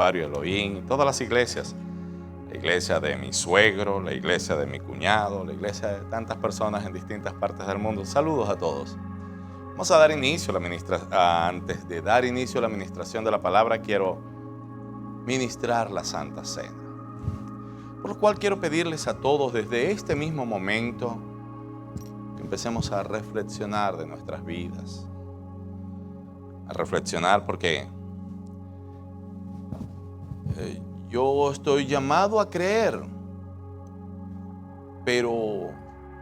Santuario Elohim, todas las iglesias. La iglesia de mi suegro, la iglesia de mi cuñado, la iglesia de tantas personas en distintas partes del mundo. Saludos a todos. Vamos a dar inicio a antes de dar inicio a la administración de la palabra, quiero ministrar la Santa Cena. Por lo cual quiero pedirles a todos desde este mismo momento que empecemos a reflexionar de nuestras vidas. A reflexionar porque yo estoy llamado a creer, pero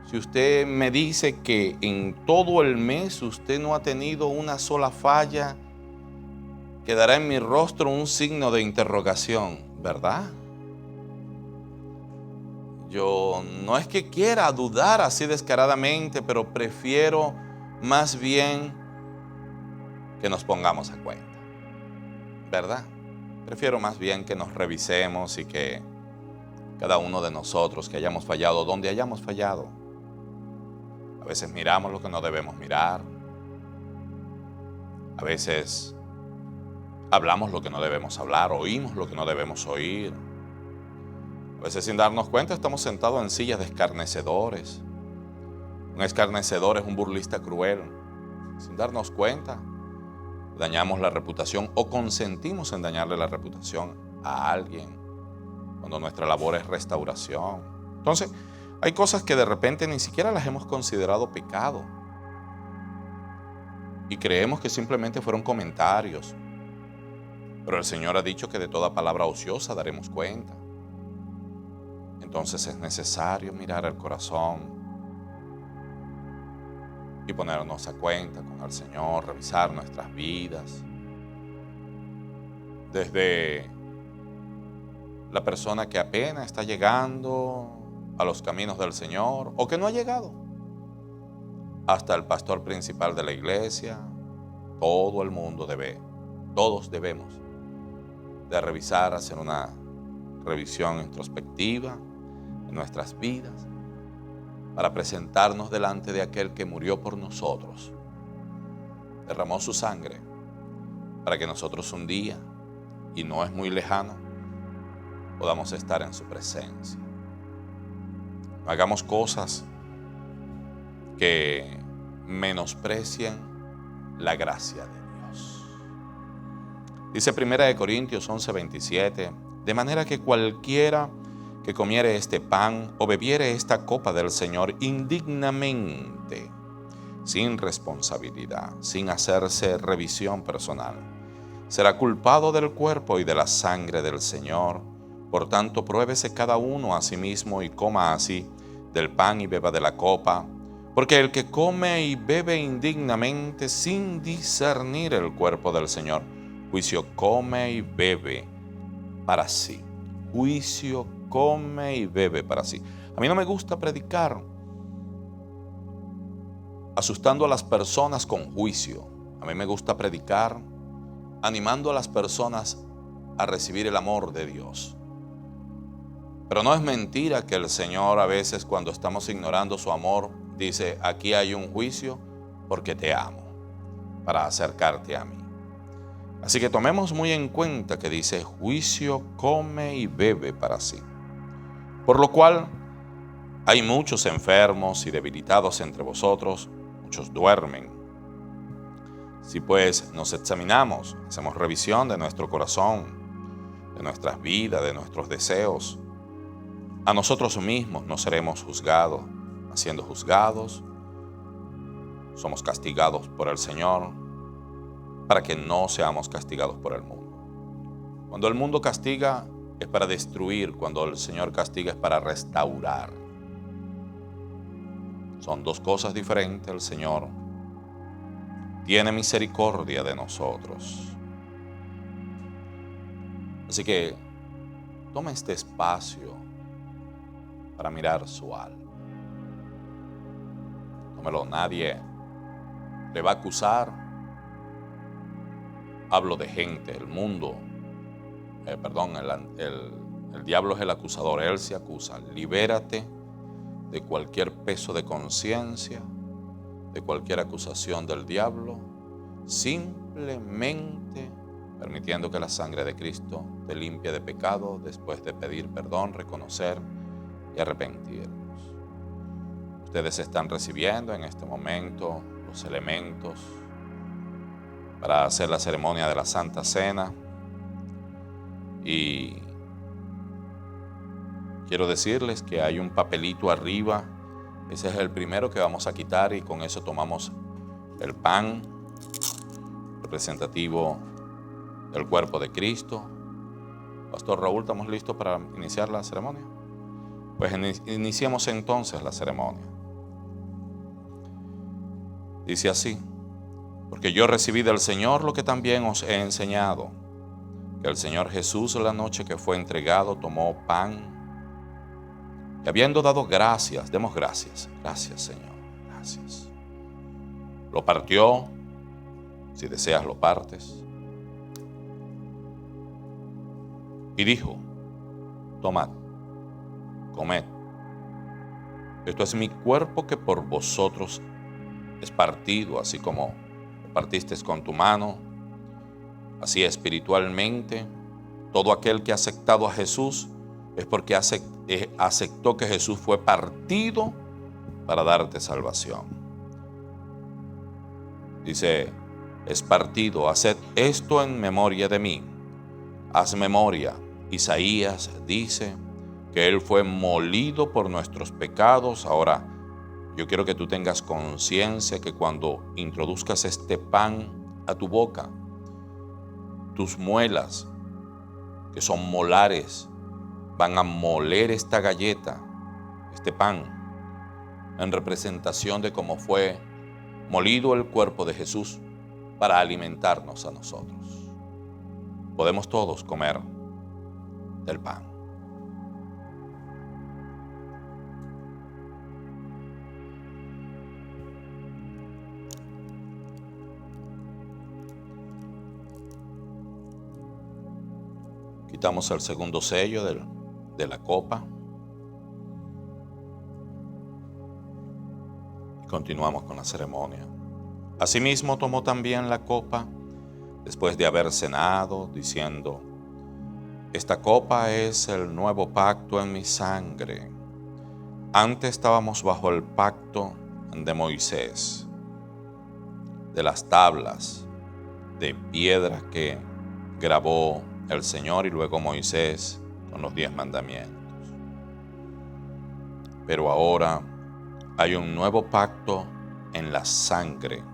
si usted me dice que en todo el mes usted no ha tenido una sola falla, quedará en mi rostro un signo de interrogación, ¿verdad? Yo no es que quiera dudar así descaradamente, pero prefiero más bien que nos pongamos a cuenta, ¿verdad? Prefiero más bien que nos revisemos y que cada uno de nosotros que hayamos fallado, donde hayamos fallado. A veces miramos lo que no debemos mirar. A veces hablamos lo que no debemos hablar, oímos lo que no debemos oír. A veces sin darnos cuenta estamos sentados en sillas de escarnecedores. Un escarnecedor es un burlista cruel. Sin darnos cuenta, dañamos la reputación o consentimos en dañarle la reputación a alguien cuando nuestra labor es restauración. Entonces, hay cosas que de repente ni siquiera las hemos considerado pecado y creemos que simplemente fueron comentarios. Pero el Señor ha dicho que de toda palabra ociosa daremos cuenta. Entonces es necesario mirar el corazón y ponernos a cuenta con el Señor, revisar nuestras vidas. Desde la persona que apenas está llegando a los caminos del Señor o que no ha llegado, hasta el pastor principal de la iglesia, todo el mundo todos debemos de revisar, hacer una revisión introspectiva de nuestras vidas para presentarnos delante de aquel que murió por nosotros, derramó su sangre para que nosotros un día, y no es muy lejano, podamos estar en su presencia. No hagamos cosas que menosprecien la gracia de Dios. Dice 1 Corintios 11:27, de manera que cualquiera que comiere este pan o bebiere esta copa del Señor indignamente, sin responsabilidad, sin hacerse revisión personal, será culpado del cuerpo y de la sangre del Señor. Por tanto, pruébese cada uno a sí mismo y coma así del pan y beba de la copa, porque el que come y bebe indignamente sin discernir el cuerpo del Señor, juicio come y bebe para sí. Juicio come y bebe para sí. A mí no me gusta predicar asustando a las personas con juicio. A mí me gusta predicar animando a las personas a recibir el amor de Dios. Pero no es mentira que el Señor a veces, cuando estamos ignorando su amor, dice, aquí hay un juicio porque te amo, para acercarte a mí. Así que tomemos muy en cuenta que dice, juicio come y bebe para sí. Por lo cual, hay muchos enfermos y debilitados entre vosotros, muchos duermen. Si pues nos examinamos, hacemos revisión de nuestro corazón, de nuestras vidas, de nuestros deseos, a nosotros mismos no seremos juzgados. Siendo juzgados, somos castigados por el Señor para que no seamos castigados por el mundo. Cuando el mundo castiga es para destruir, cuando el Señor castiga es para restaurar. Son dos cosas diferentes. El Señor tiene misericordia de nosotros. Así que toma este espacio para mirar su alma. Tómelo, nadie le va a acusar. Hablo de gente, el mundo, el diablo es el acusador, él se acusa. Libérate de cualquier peso de conciencia, de cualquier acusación del diablo. Simplemente permitiendo que la sangre de Cristo te limpie de pecado después de pedir perdón, reconocer y arrepentirnos. Ustedes están recibiendo en este momento los elementos para hacer la ceremonia de la Santa Cena. Y quiero decirles que hay un papelito arriba. Ese es el primero que vamos a quitar y con eso tomamos el pan representativo del cuerpo de Cristo. Pastor Raúl, ¿estamos listos para iniciar la ceremonia? Pues iniciemos entonces la ceremonia. Dice así: porque yo recibí del Señor lo que también os he enseñado, que el Señor Jesús, la noche que fue entregado, tomó pan y habiendo dado gracias, demos gracias, gracias Señor, gracias. Lo partió, si deseas lo partes, y dijo: tomad, comed, esto es mi cuerpo que por vosotros es partido, así como lo partisteis con tu mano, así espiritualmente, todo aquel que ha aceptado a Jesús es porque aceptó que Jesús fue partido para darte salvación. Dice, es partido, haced esto en memoria de mí. Haz memoria. Isaías dice que Él fue molido por nuestros pecados. Ahora, yo quiero que tú tengas conciencia que cuando introduzcas este pan a tu boca, tus muelas, que son molares, van a moler esta galleta, este pan, en representación de cómo fue molido el cuerpo de Jesús para alimentarnos a nosotros. Podemos todos comer del pan. Quitamos el segundo sello de la copa. Y continuamos con la ceremonia. Asimismo tomó también la copa después de haber cenado, diciendo: esta copa es el nuevo pacto en mi sangre. Antes estábamos bajo el pacto de Moisés, de las tablas de piedra que grabó el Señor y luego Moisés con los 10 mandamientos. Pero ahora hay un nuevo pacto en la sangre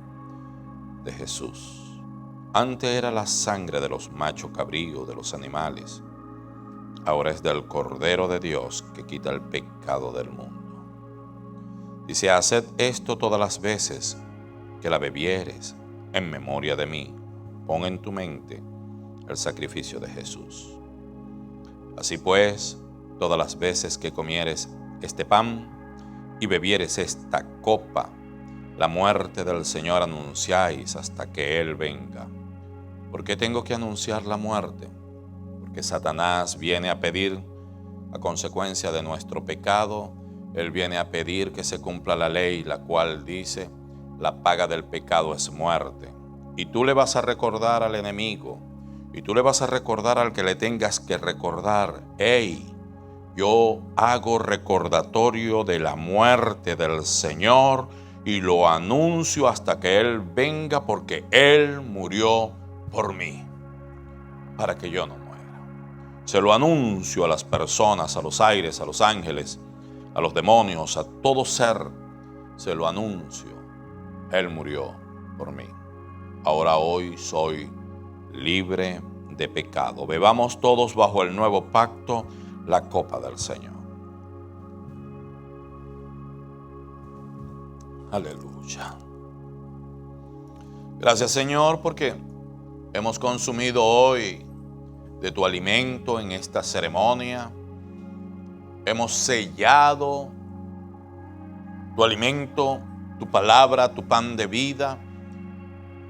de Jesús. Antes era la sangre de los machos cabríos, de los animales. Ahora es del Cordero de Dios que quita el pecado del mundo. Dice, haced esto todas las veces que la bebieres en memoria de mí. Pon en tu mente el sacrificio de Jesús. Así pues, todas las veces que comieres este pan y bebieres esta copa, la muerte del Señor anunciáis hasta que Él venga. ¿Por qué tengo que anunciar la muerte? Porque Satanás viene a pedir, a consecuencia de nuestro pecado, él viene a pedir que se cumpla la ley, la cual dice, la paga del pecado es muerte. Y tú le vas a recordar al enemigo, y tú le vas a recordar al que le tengas que recordar, hey, yo hago recordatorio de la muerte del Señor y lo anuncio hasta que Él venga, porque Él murió por mí, para que yo no muera. Se lo anuncio a las personas, a los aires, a los ángeles, a los demonios, a todo ser. Se lo anuncio. Él murió por mí. Ahora hoy soy libre de pecado. Bebamos todos bajo el nuevo pacto la copa del Señor. Aleluya. Gracias, Señor, porque hemos consumido hoy de tu alimento en esta ceremonia. Hemos sellado tu alimento, tu palabra, tu pan de vida,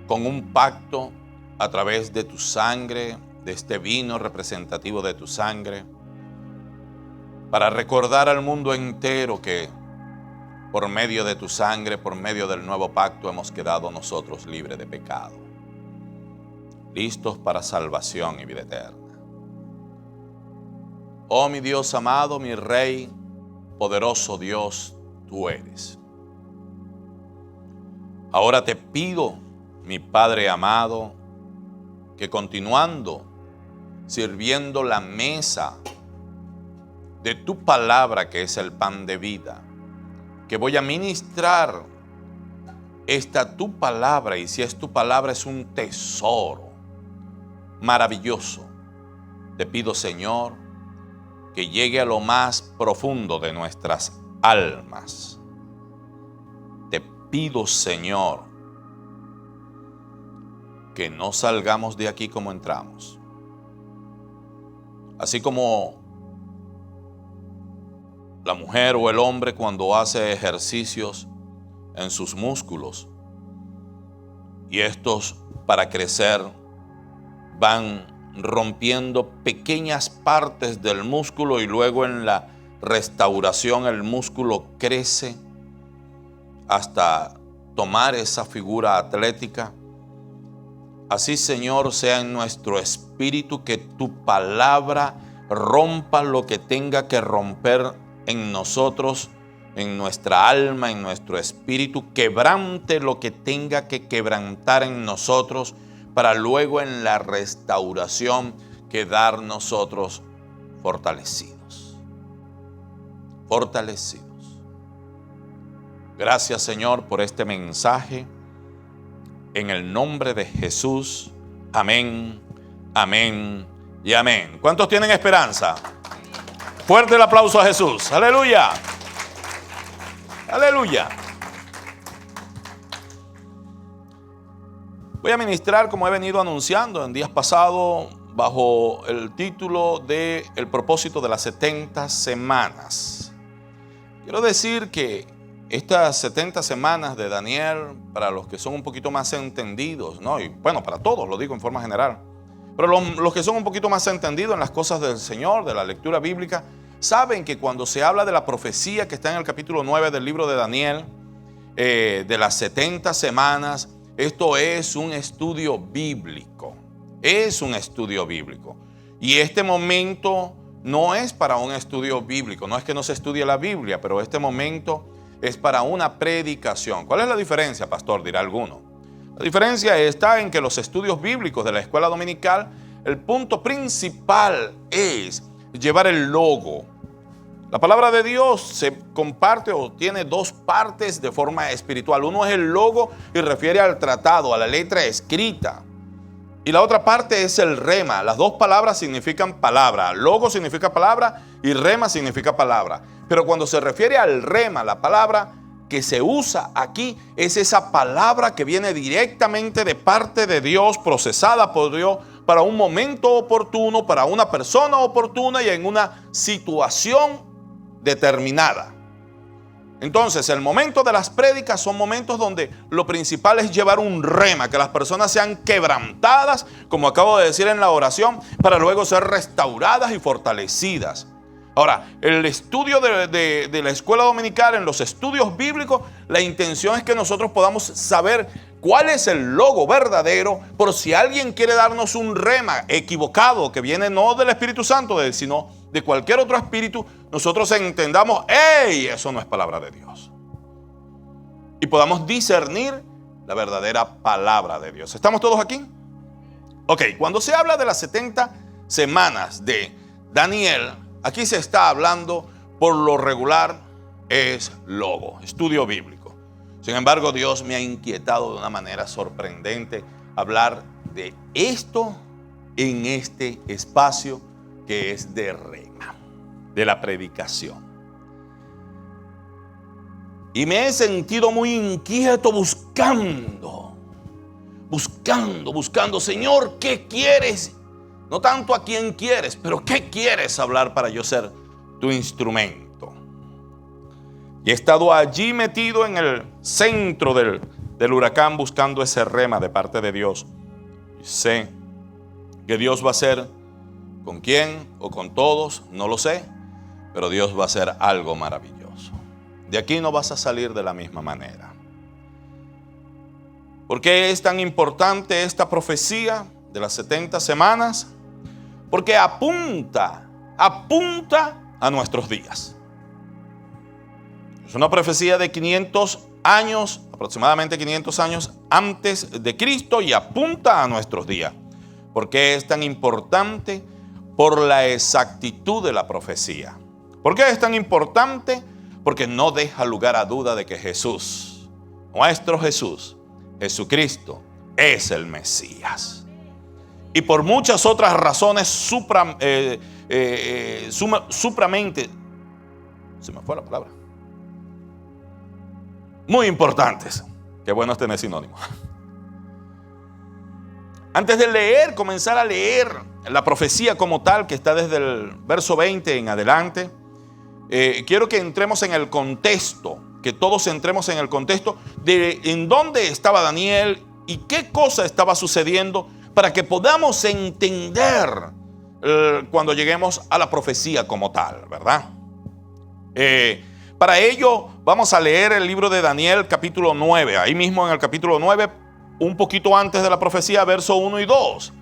con un pacto a través de tu sangre, de este vino representativo de tu sangre, para recordar al mundo entero que por medio de tu sangre, por medio del nuevo pacto, hemos quedado nosotros libres de pecado. listos para salvación y vida eterna. Oh mi Dios amado, mi Rey, poderoso Dios, tú eres. Ahora te pido, mi Padre amado, que continuando sirviendo la mesa de tu palabra, que es el pan de vida, que voy a ministrar esta tu palabra, y si es tu palabra es un tesoro maravilloso. Te pido, Señor, que llegue a lo más profundo de nuestras almas. Te pido, Señor, que no salgamos de aquí como entramos. Así como la mujer o el hombre cuando hace ejercicios en sus músculos, y estos para crecer van rompiendo pequeñas partes del músculo, y luego en la restauración el músculo crece hasta tomar esa figura atlética. Así, Señor, sea en nuestro espíritu, que tu palabra rompa lo que tenga que romper en nosotros, en nuestra alma, en nuestro espíritu, quebrante lo que tenga que quebrantar en nosotros, para luego en la restauración quedar nosotros fortalecidos. Fortalecidos. Gracias, Señor, por este mensaje. En el nombre de Jesús. Amén, amén y amén. ¿Cuántos tienen esperanza? Fuerte el aplauso a Jesús. Aleluya. Aleluya. Voy a ministrar, como he venido anunciando en días pasados, bajo el título de El propósito de las 70 semanas. Quiero decir que estas 70 semanas de Daniel, para los que son un poquito más entendidos, ¿no? Y bueno, para todos, lo digo en forma general, pero los que son un poquito más entendidos en las cosas del Señor, de la lectura bíblica, saben que cuando se habla de la profecía que está en el capítulo 9 del libro de Daniel, de las 70 semanas, esto es un estudio bíblico. Es un estudio bíblico. Y este momento no es para un estudio bíblico. No es que no se estudie la Biblia, pero este momento es para una predicación. ¿Cuál es la diferencia, pastor? Dirá alguno. La diferencia está en que los estudios bíblicos de la escuela dominical, el punto principal es llevar el logo. La palabra de Dios se comparte o tiene dos partes de forma espiritual. Uno es el logo y refiere al tratado, a la letra escrita. Y la otra parte es el rema. Las dos palabras significan palabra. Logo significa palabra y rema significa palabra. Pero cuando se refiere al rema, la palabra que se usa aquí es esa palabra que viene directamente de parte de Dios, procesada por Dios para un momento oportuno, para una persona oportuna y en una situación determinada. Entonces, el momento de las prédicas son momentos donde lo principal es llevar un rema, que las personas sean quebrantadas, como acabo de decir en la oración, para luego ser restauradas y fortalecidas. Ahora, el estudio de la escuela dominical, en los estudios bíblicos, la intención es que nosotros podamos saber cuál es el logo verdadero, por si alguien quiere darnos un rema equivocado, que viene no del Espíritu Santo, sino de cualquier otro espíritu, nosotros entendamos, ¡hey! Eso no es palabra de Dios. Y podamos discernir la verdadera palabra de Dios. ¿Estamos todos aquí? Ok, cuando se habla de las 70 semanas de Daniel, aquí se está hablando, por lo regular, es logo, estudio bíblico. Sin embargo, Dios me ha inquietado de una manera sorprendente hablar de esto en este espacio que es de rema, de la predicación. Y me he sentido muy inquieto buscando, Señor, ¿qué quieres? No tanto a quién quieres, pero ¿qué quieres hablar para yo ser tu instrumento? Y he estado allí metido en el centro del huracán buscando ese rema de parte de Dios. Y sé que Dios va a hacer, con quién o con todos, no lo sé, pero Dios va a hacer algo maravilloso. De aquí no vas a salir de la misma manera. ¿Por qué es tan importante esta profecía? de las 70 semanas, porque apunta a nuestros días. Es una profecía de 500 años, aproximadamente 500 años antes de Cristo, y apunta a nuestros días. ¿Por qué es tan importante? Por la exactitud de la profecía. ¿Por qué es tan importante? Porque no deja lugar a duda de que Jesús, nuestro Jesús, Jesucristo, es el Mesías. Y por muchas otras razones supramente, se me fue la palabra, muy importantes. Qué bueno es tener sinónimos. Antes de comenzar a leer la profecía como tal, que está desde el verso 20 en adelante, quiero que entremos en el contexto, que todos entremos en el contexto de en dónde estaba Daniel y qué cosa estaba sucediendo, para que podamos entender cuando lleguemos a la profecía como tal, ¿verdad? Para ello vamos a leer el libro de Daniel capítulo 9, ahí mismo en el capítulo 9, un poquito antes de la profecía, verso 1 y 2.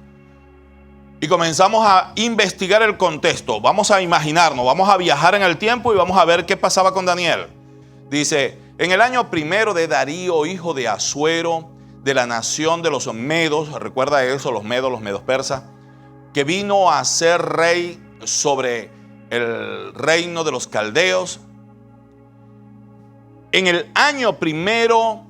Y comenzamos a investigar el contexto. Vamos a imaginarnos, vamos a viajar en el tiempo y vamos a ver qué pasaba con Daniel. Dice: en el año primero de Darío, hijo de Asuero, de la nación de los medos, recuerda eso, los medos persas, que vino a ser rey sobre el reino de los caldeos. En el año primero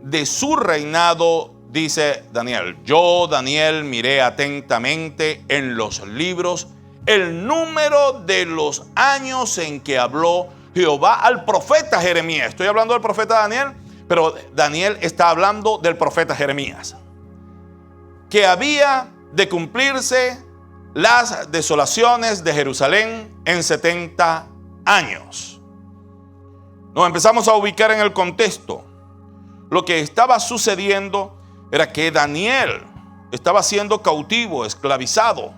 de su reinado, dice Daniel, yo, Daniel, miré atentamente en los libros el número de los años en que habló Jehová al profeta Jeremías. Estoy hablando del profeta Daniel, pero Daniel está hablando del profeta Jeremías, que había de cumplirse las desolaciones de Jerusalén en 70 años. Nos empezamos a ubicar en el contexto. Lo que estaba sucediendo era que Daniel estaba siendo cautivo, esclavizado.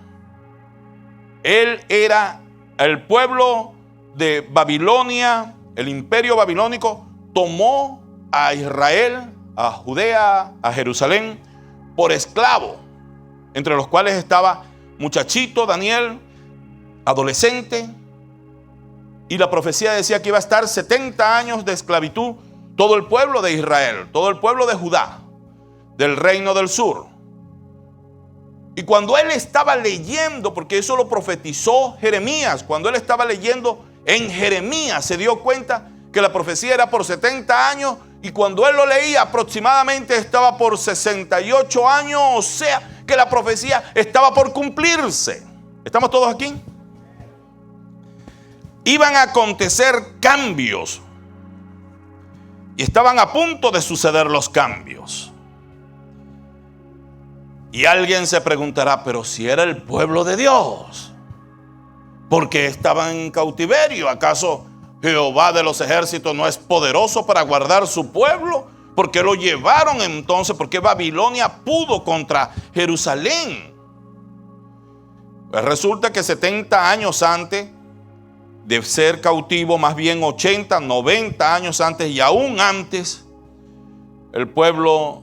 Él era el pueblo de Babilonia, el imperio babilónico tomó a Israel, a Judea, a Jerusalén por esclavo, entre los cuales estaba muchachito Daniel, adolescente, y la profecía decía que iba a estar 70 años de esclavitud todo el pueblo de Israel, todo el pueblo de Judá, del reino del sur. Y cuando él estaba leyendo, porque eso lo profetizó Jeremías, cuando él estaba leyendo en Jeremías, se dio cuenta que la profecía era por 70 años, y cuando él lo leía aproximadamente estaba por 68 años, o sea que la profecía estaba por cumplirse. ¿Estamos todos aquí? Iban a acontecer cambios y estaban a punto de suceder los cambios. Y alguien se preguntará, pero si era el pueblo de Dios, ¿por qué estaban en cautiverio? ¿Acaso Jehová de los ejércitos no es poderoso para guardar su pueblo? ¿Por qué lo llevaron entonces? ¿Por qué Babilonia pudo contra Jerusalén? Pues resulta que 70 años antes de ser cautivo, más bien 80, 90 años antes y aún antes, el pueblo,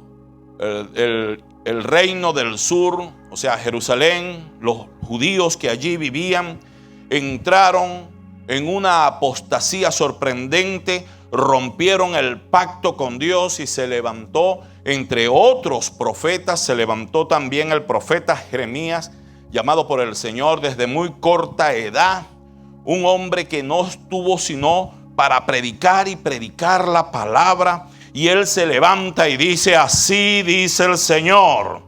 el reino del sur, o sea Jerusalén, los judíos que allí vivían, entraron en una apostasía sorprendente, rompieron el pacto con Dios y se levantó, entre otros profetas, se levantó también el profeta Jeremías, llamado por el Señor desde muy corta edad, un hombre que no estuvo sino para predicar y predicar la palabra. Y él se levanta y dice: así dice el Señor,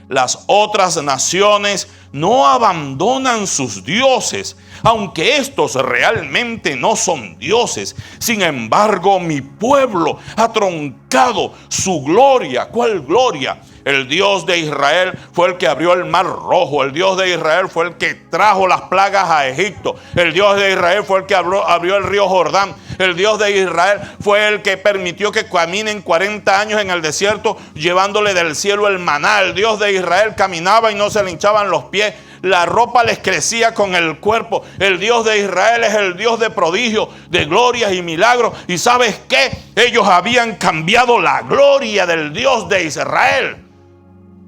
las otras naciones no abandonan sus dioses, aunque estos realmente no son dioses. Sin embargo, mi pueblo ha truncado su gloria. ¿Cuál gloria? El Dios de Israel fue el que abrió el mar rojo. El Dios de Israel fue el que trajo las plagas a Egipto. El Dios de Israel fue el que abrió el río Jordán. El Dios de Israel fue el que permitió que caminen 40 años en el desierto, llevándole del cielo el maná. El Dios de Israel caminaba y no se le hinchaban los pies. La ropa les crecía con el cuerpo. El Dios de Israel es el Dios de prodigios, de glorias y milagros. ¿Y sabes qué? Ellos habían cambiado la gloria del Dios de Israel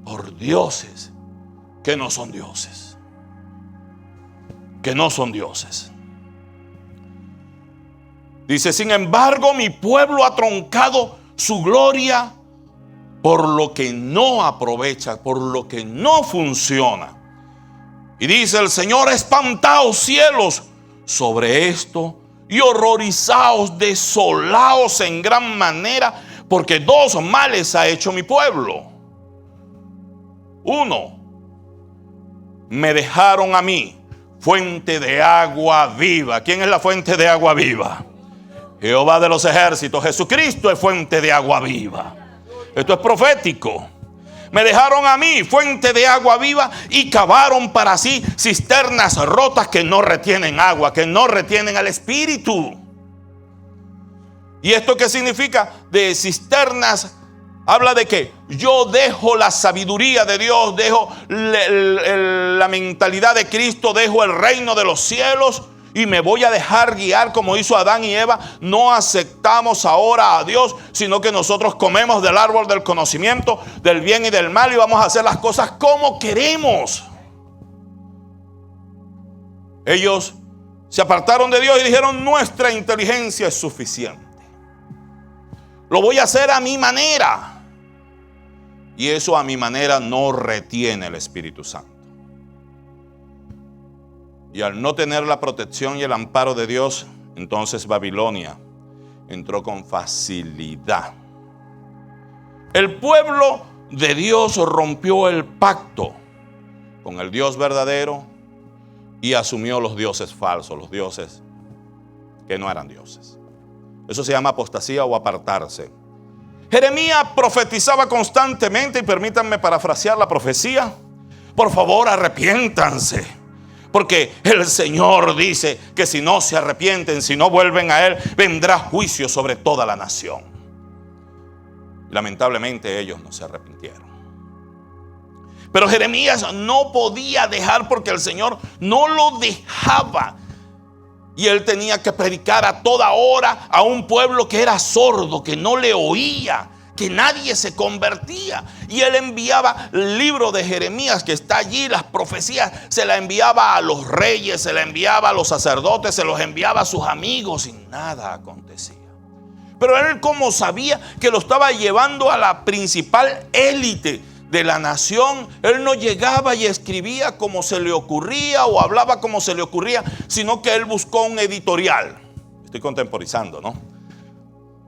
por dioses que no son dioses. Que no son dioses. Dice, sin embargo, mi pueblo ha truncado su gloria por lo que no aprovecha, por lo que no funciona. Y dice el Señor, espantaos cielos sobre esto y horrorizaos, desolaos en gran manera, porque dos males ha hecho mi pueblo. Uno, me dejaron a mí fuente de agua viva. ¿Quién es la fuente de agua viva? Jehová de los ejércitos. Jesucristo es fuente de agua viva. Esto es profético. Me dejaron a mí fuente de agua viva y cavaron para sí cisternas rotas que no retienen agua, que no retienen al Espíritu. ¿Y esto qué significa? De cisternas, habla de que yo dejo la sabiduría de Dios, dejo la mentalidad de Cristo, dejo el reino de los cielos y me voy a dejar guiar como hizo Adán y Eva. No aceptamos ahora a Dios, sino que nosotros comemos del árbol del conocimiento del bien y del mal y vamos a hacer las cosas como queremos. Ellos se apartaron de Dios y dijeron, nuestra inteligencia es suficiente. Lo voy a hacer a mi manera. Y eso a mi manera no retiene el Espíritu Santo. Y al no tener la protección y el amparo de Dios, entonces Babilonia entró con facilidad. El pueblo de Dios rompió el pacto con el Dios verdadero y asumió los dioses falsos, los dioses que no eran dioses. Eso se llama apostasía o apartarse. Jeremías profetizaba constantemente, y permítanme parafrasear la profecía: por favor, arrepiéntanse. Porque el Señor dice que si no se arrepienten, si no vuelven a Él, vendrá juicio sobre toda la nación. Lamentablemente ellos no se arrepintieron. Pero Jeremías no podía dejar, porque el Señor no lo dejaba. Y él tenía que predicar a toda hora a un pueblo que era sordo, que no le oía, que nadie se convertía. Y él enviaba el libro de Jeremías que está allí, las profecías, se la enviaba a los reyes, se la enviaba a los sacerdotes, se los enviaba a sus amigos y nada acontecía. Pero él, como sabía que lo estaba llevando a la principal élite de la nación, él no llegaba y escribía como se le ocurría o hablaba como se le ocurría, sino que él buscó un editorial. Estoy contemporizando, ¿no?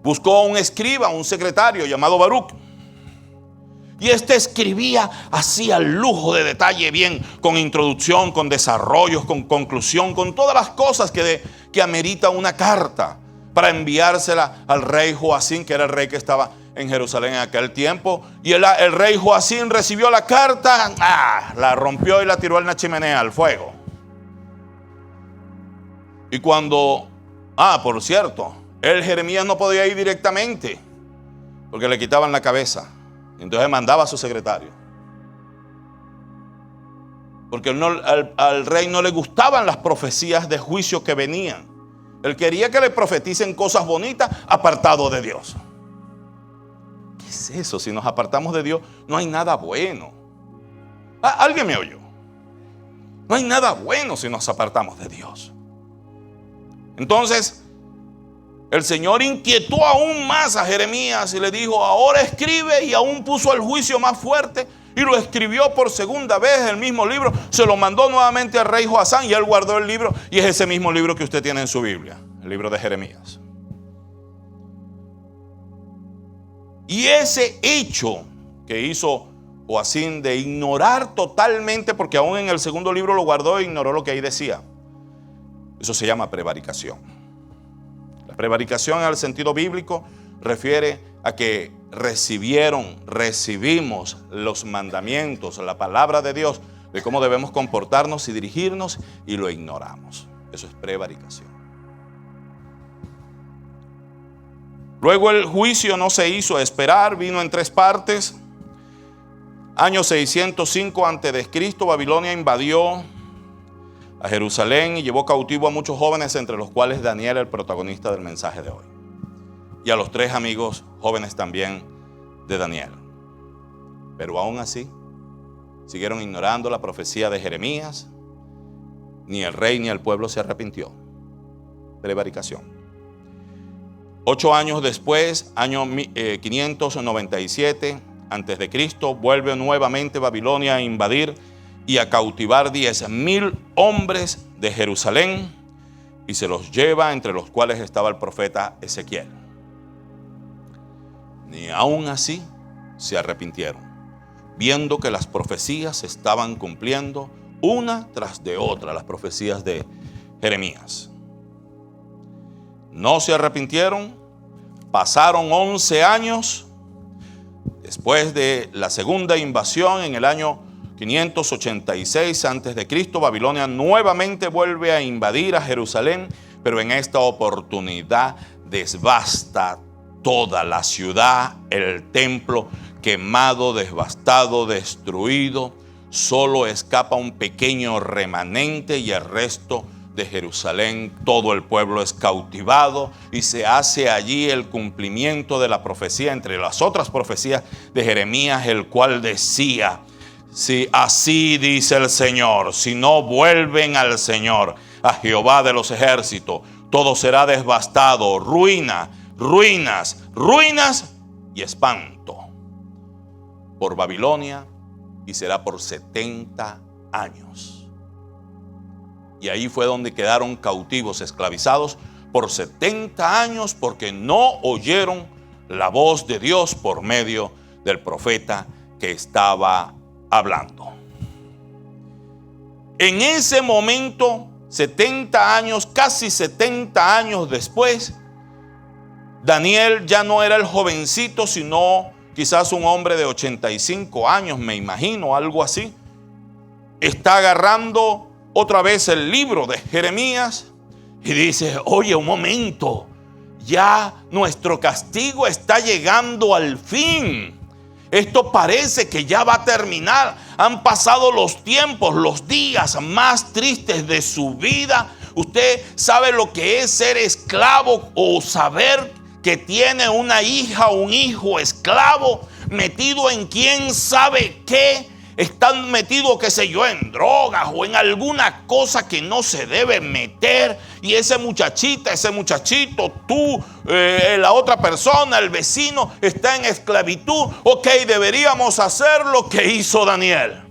Buscó un escriba, un secretario llamado Baruch. Y este escribía así al lujo de detalle, bien, con introducción, con desarrollos, con conclusión, con todas las cosas que amerita una carta para enviársela al rey Joacim, que era el rey que estaba en Jerusalén en aquel tiempo. Y el rey Joacim recibió la carta, la rompió y la tiró en la chimenea, al fuego. Y cuando, por cierto, el Jeremías no podía ir directamente porque le quitaban la cabeza. Entonces mandaba a su secretario, porque al rey no le gustaban las profecías de juicio que venían. Él quería que le profeticen cosas bonitas apartado de Dios. ¿Qué es eso? Si nos apartamos de Dios, no hay nada bueno. ¿Alguien me oyó? No hay nada bueno si nos apartamos de Dios. Entonces el Señor inquietó aún más a Jeremías y le dijo, ahora escribe, y aún puso el juicio más fuerte y lo escribió por segunda vez, el mismo libro. Se lo mandó nuevamente al rey Joacim y él guardó el libro, y es ese mismo libro que usted tiene en su Biblia, el libro de Jeremías. Y ese hecho que hizo Joacim de ignorar totalmente, porque aún en el segundo libro lo guardó e ignoró lo que ahí decía, eso se llama prevaricación. Prevaricación en el sentido bíblico refiere a que recibimos los mandamientos, la palabra de Dios, de cómo debemos comportarnos y dirigirnos, y lo ignoramos. Eso es prevaricación. Luego el juicio no se hizo esperar, vino en 3 partes. Año 605 a.C., Babilonia invadió a Jerusalén y llevó cautivo a muchos jóvenes, entre los cuales Daniel, el protagonista del mensaje de hoy, y a los 3 amigos jóvenes también de Daniel. Pero aún así, Siguieron ignorando la profecía de Jeremías. Ni el rey ni el pueblo se arrepintió. Prevaricación. 8 años después, año 597 antes de Cristo, vuelve nuevamente Babilonia a invadir y a cautivar 10,000 hombres de Jerusalén y se los lleva, entre los cuales estaba el profeta Ezequiel. Ni aún así se arrepintieron, viendo que las profecías se estaban cumpliendo una tras de otra, las profecías de Jeremías. No se arrepintieron, pasaron 11 años. Después de la segunda invasión en el año 586 a.C., Babilonia nuevamente vuelve a invadir a Jerusalén, pero en esta oportunidad devasta toda la ciudad, el templo quemado, devastado, destruido. Solo escapa un pequeño remanente y el resto de Jerusalén, todo el pueblo es cautivado y se hace allí el cumplimiento de la profecía, entre las otras profecías de Jeremías, el cual decía: si así dice el Señor, si no vuelven al Señor, a Jehová de los ejércitos, todo será devastado, ruina, ruinas, ruinas y espanto por Babilonia, y será por 70 años. Y ahí fue donde quedaron cautivos, esclavizados por 70 años, porque no oyeron la voz de Dios por medio del profeta que estaba hablando. En ese momento, 70 años, casi 70 años después, Daniel ya no era el jovencito, sino quizás un hombre de 85 años, me imagino, algo así. Está agarrando otra vez el libro de Jeremías y dice: oye, un momento, ya nuestro castigo está llegando al fin. Esto parece que ya va a terminar. Han pasado los tiempos, los días más tristes de su vida. Usted sabe lo que es ser esclavo, o saber que tiene una hija o un hijo esclavo metido en quién sabe qué. Están metidos, qué sé yo, en drogas o en alguna cosa que no se debe meter. Y ese muchachita, ese muchachito, tú, la otra persona, el vecino, está en esclavitud. Ok, deberíamos hacer lo que hizo Daniel.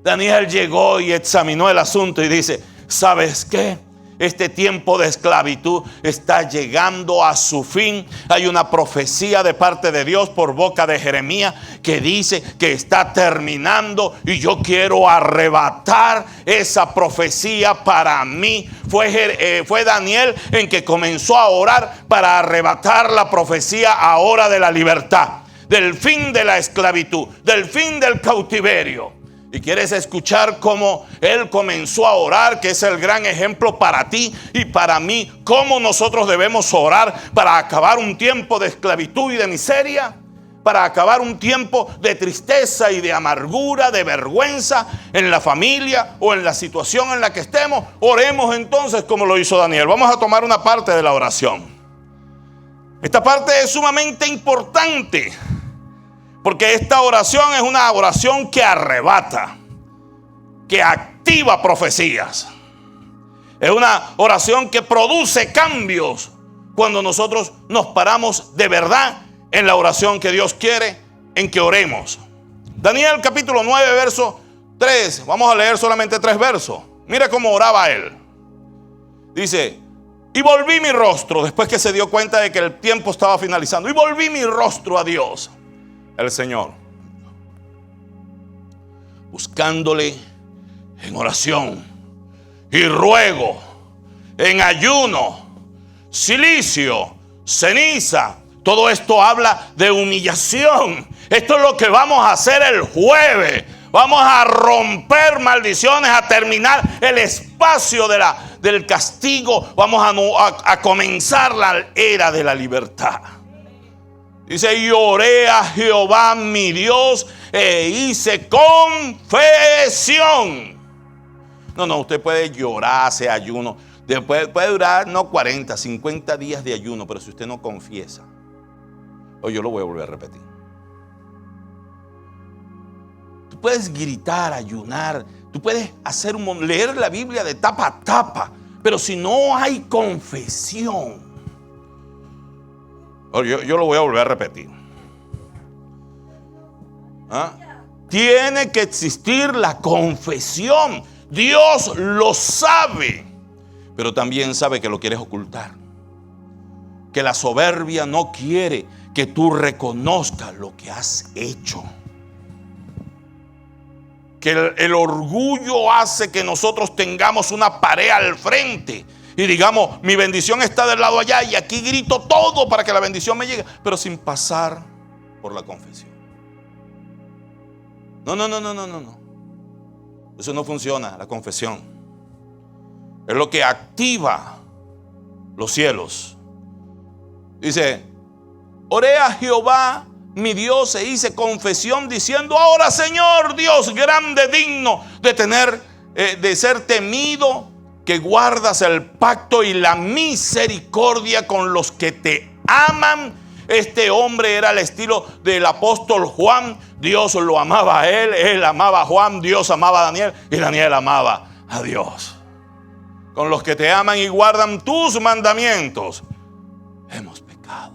Daniel llegó y examinó el asunto y dice: ¿sabes qué? Este tiempo de esclavitud está llegando a su fin. Hay una profecía de parte de Dios por boca de Jeremías que dice que está terminando, y yo quiero arrebatar esa profecía para mí. Fue Daniel en que comenzó a orar para arrebatar la profecía ahora de la libertad, del fin de la esclavitud, del fin del cautiverio. Y quieres escuchar cómo él comenzó a orar, que es el gran ejemplo para ti y para mí, cómo nosotros debemos orar para acabar un tiempo de esclavitud y de miseria, para acabar un tiempo de tristeza y de amargura, de vergüenza en la familia o en la situación en la que estemos. Oremos entonces como lo hizo Daniel. Vamos a tomar una parte de la oración. Esta parte es sumamente importante, porque esta oración es una oración que arrebata, que activa profecías. Es una oración que produce cambios cuando nosotros nos paramos de verdad en la oración que Dios quiere en que oremos. Daniel capítulo 9, verso 3. Vamos a leer solamente 3 versos. Mira cómo oraba él. Dice: y volví mi rostro, después que se dio cuenta de que el tiempo estaba finalizando, y volví mi rostro a Dios, el Señor, buscándole en oración y ruego, en ayuno, cilicio, ceniza. Todo esto habla de humillación. Esto es lo que vamos a hacer el jueves. Vamos a romper maldiciones, a terminar el espacio del castigo. Vamos a comenzar la era de la libertad. Dice: y oré a Jehová mi Dios e hice confesión. No, usted puede llorar, hacer ayuno. Después puede durar no 40, 50 días de ayuno, pero si usted no confiesa. Yo lo voy a volver a repetir. Tú puedes gritar, ayunar, tú puedes leer la Biblia de tapa a tapa, pero si no hay confesión, yo lo voy a volver a repetir. Tiene que existir la confesión. Dios lo sabe, pero también sabe que lo quieres ocultar. Que la soberbia no quiere que tú reconozcas lo que has hecho. Que el orgullo hace que nosotros tengamos una pared al frente y digamos, mi bendición está del lado allá y aquí grito todo para que la bendición me llegue, pero sin pasar por la confesión. No. Eso no funciona, la confesión. Es lo que activa los cielos. Dice, oré a Jehová mi Dios e hice confesión diciendo, ahora Señor Dios grande, digno de ser temido, que guardas el pacto y la misericordia con los que te aman. Este hombre era el estilo del apóstol Juan. Dios lo amaba a él amaba a Juan, Dios amaba a Daniel y Daniel amaba a Dios. Con los que te aman y guardan tus mandamientos, hemos pecado.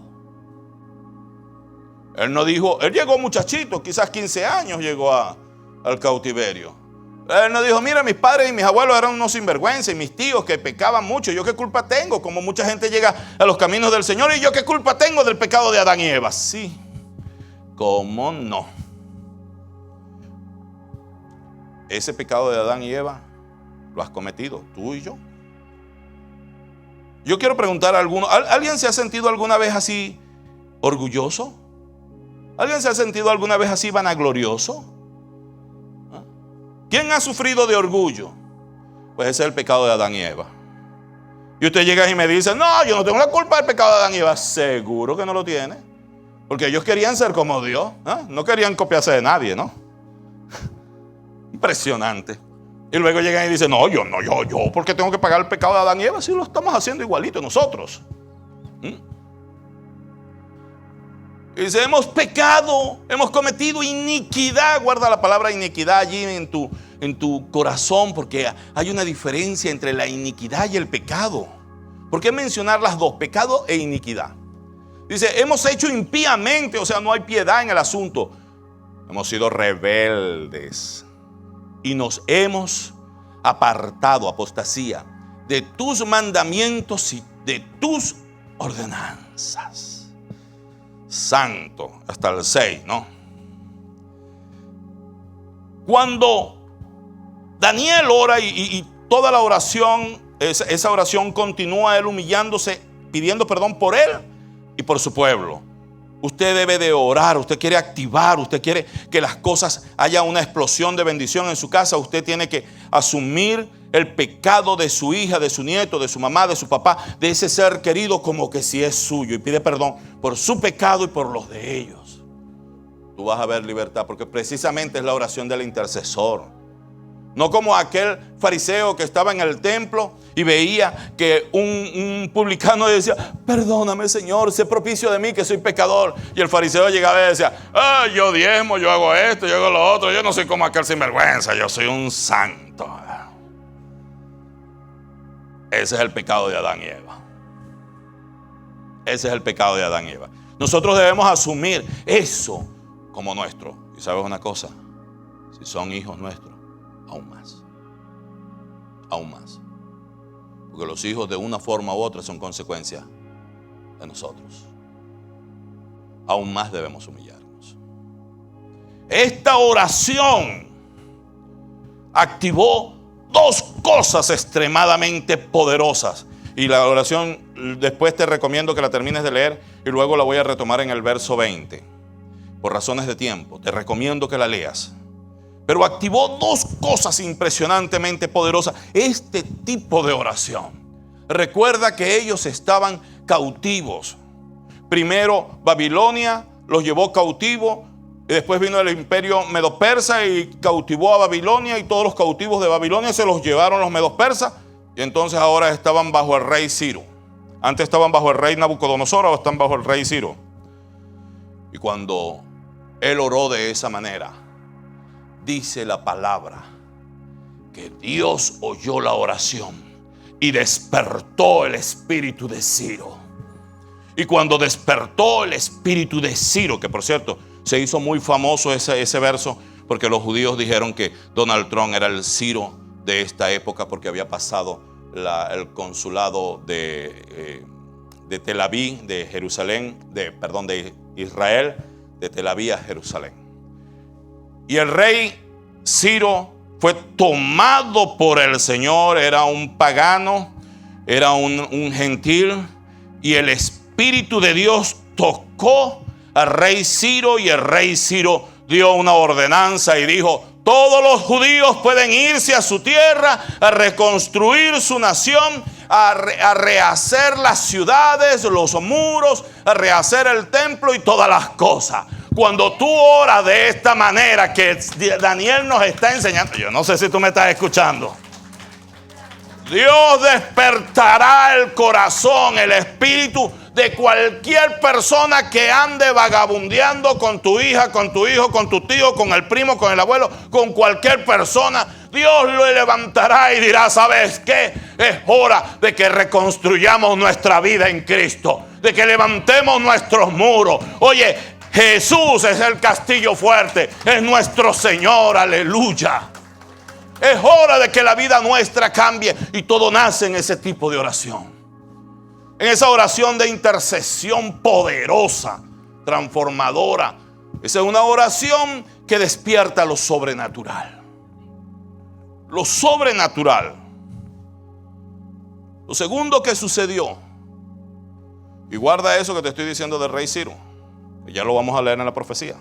Él no dijo, él llegó muchachito, quizás 15 años llegó al cautiverio. Él no dijo, mira, mis padres y mis abuelos eran unos sinvergüenzas y mis tíos que pecaban mucho. ¿Yo qué culpa tengo? Como mucha gente llega a los caminos del Señor, ¿y yo qué culpa tengo del pecado de Adán y Eva? Sí, ¿cómo no? Ese pecado de Adán y Eva lo has cometido tú y yo. Yo quiero preguntar a alguno, ¿alguien se ha sentido alguna vez así orgulloso? ¿Alguien se ha sentido alguna vez así vanaglorioso? ¿Quién ha sufrido de orgullo? Pues ese es el pecado de Adán y Eva. Y usted llega y me dice, no, yo no tengo la culpa del pecado de Adán y Eva. Seguro que no lo tiene. Porque ellos querían ser como Dios. No querían copiarse de nadie, ¿no? Impresionante. Y luego llegan y dicen, no, yo, ¿por qué tengo que pagar el pecado de Adán y Eva? Si lo estamos haciendo igualito nosotros. Y dice, hemos pecado, hemos cometido iniquidad. Guarda la palabra iniquidad allí en tu corazón, porque hay una diferencia entre la iniquidad y el pecado. ¿Por qué mencionar las dos, pecado e iniquidad? Dice, hemos hecho impíamente, o sea, no hay piedad en el asunto. Hemos sido rebeldes y nos hemos apartado, apostasía, de tus mandamientos y de tus ordenanzas. Santo, hasta el 6, ¿no? Cuando Daniel ora y toda la oración, esa oración continúa, él humillándose, pidiendo perdón por él y por su pueblo. Usted debe de orar, usted quiere activar, usted quiere que las cosas, haya una explosión de bendición en su casa. Usted tiene que asumir el pecado de su hija, de su nieto, de su mamá, de su papá, de ese ser querido, como que si es suyo, y pide perdón por su pecado y por los de ellos. Tú vas a ver libertad, porque precisamente es la oración del intercesor. No como aquel fariseo que estaba en el templo y veía que un publicano decía, perdóname Señor, sé propicio de mí que soy pecador. Y el fariseo llegaba y decía, yo diezmo, yo hago esto, yo hago lo otro, yo no soy como aquel sinvergüenza, yo soy un santo. Ese es el pecado de Adán y Eva. Ese es el pecado de Adán y Eva. Nosotros debemos asumir eso como nuestro. Y sabes una cosa, si son hijos nuestros, aún más. Aún más. Porque los hijos de una forma u otra son consecuencia de nosotros. Aún más debemos humillarnos. Esta oración activó dos cosas extremadamente poderosas. Y la oración, después te recomiendo que la termines de leer y luego la voy a retomar en el verso 20. Por razones de tiempo, te recomiendo que la leas. Pero activó dos cosas impresionantemente poderosas. Este tipo de oración. Recuerda que ellos estaban cautivos. Primero Babilonia los llevó cautivos. Y después vino el imperio medo-persa y cautivó a Babilonia. Y todos los cautivos de Babilonia se los llevaron los medos-persas. Y entonces ahora estaban bajo el rey Ciro. Antes estaban bajo el rey Nabucodonosor, ahora están bajo el rey Ciro. Y cuando él oró de esa manera, dice la palabra que Dios oyó la oración y despertó el espíritu de Ciro. Y cuando despertó el espíritu de Ciro, que por cierto se hizo muy famoso ese verso, porque los judíos dijeron que Donald Trump era el Ciro de esta época, porque había pasado el consulado de Tel Aviv, de Jerusalén, de Israel, de Tel Aviv a Jerusalén. Y el rey Ciro fue tomado por el Señor, era un pagano, era un gentil, y el Espíritu de Dios tocó al rey Ciro, y el rey Ciro dio una ordenanza y dijo: todos los judíos pueden irse a su tierra, a reconstruir su nación, a rehacer las ciudades, los muros, a rehacer el templo y todas las cosas. Cuando tú oras de esta manera que Daniel nos está enseñando, yo no sé si tú me estás escuchando, Dios despertará el corazón, el espíritu de cualquier persona que ande vagabundeando con tu hija, con tu hijo, con tu tío, con el primo, con el abuelo, con cualquier persona. Dios lo levantará y dirá: ¿sabes qué? Es hora de que reconstruyamos nuestra vida en Cristo, de que levantemos nuestros muros. Oye, Jesús es el castillo fuerte, es nuestro Señor, aleluya. Es hora de que la vida nuestra cambie, y todo nace en ese tipo de oración. En esa oración de intercesión poderosa, transformadora. Esa es una oración que despierta lo sobrenatural. Lo sobrenatural. Lo segundo que sucedió, y guarda eso que te estoy diciendo del rey Ciro, que ya lo vamos a leer en la profecía.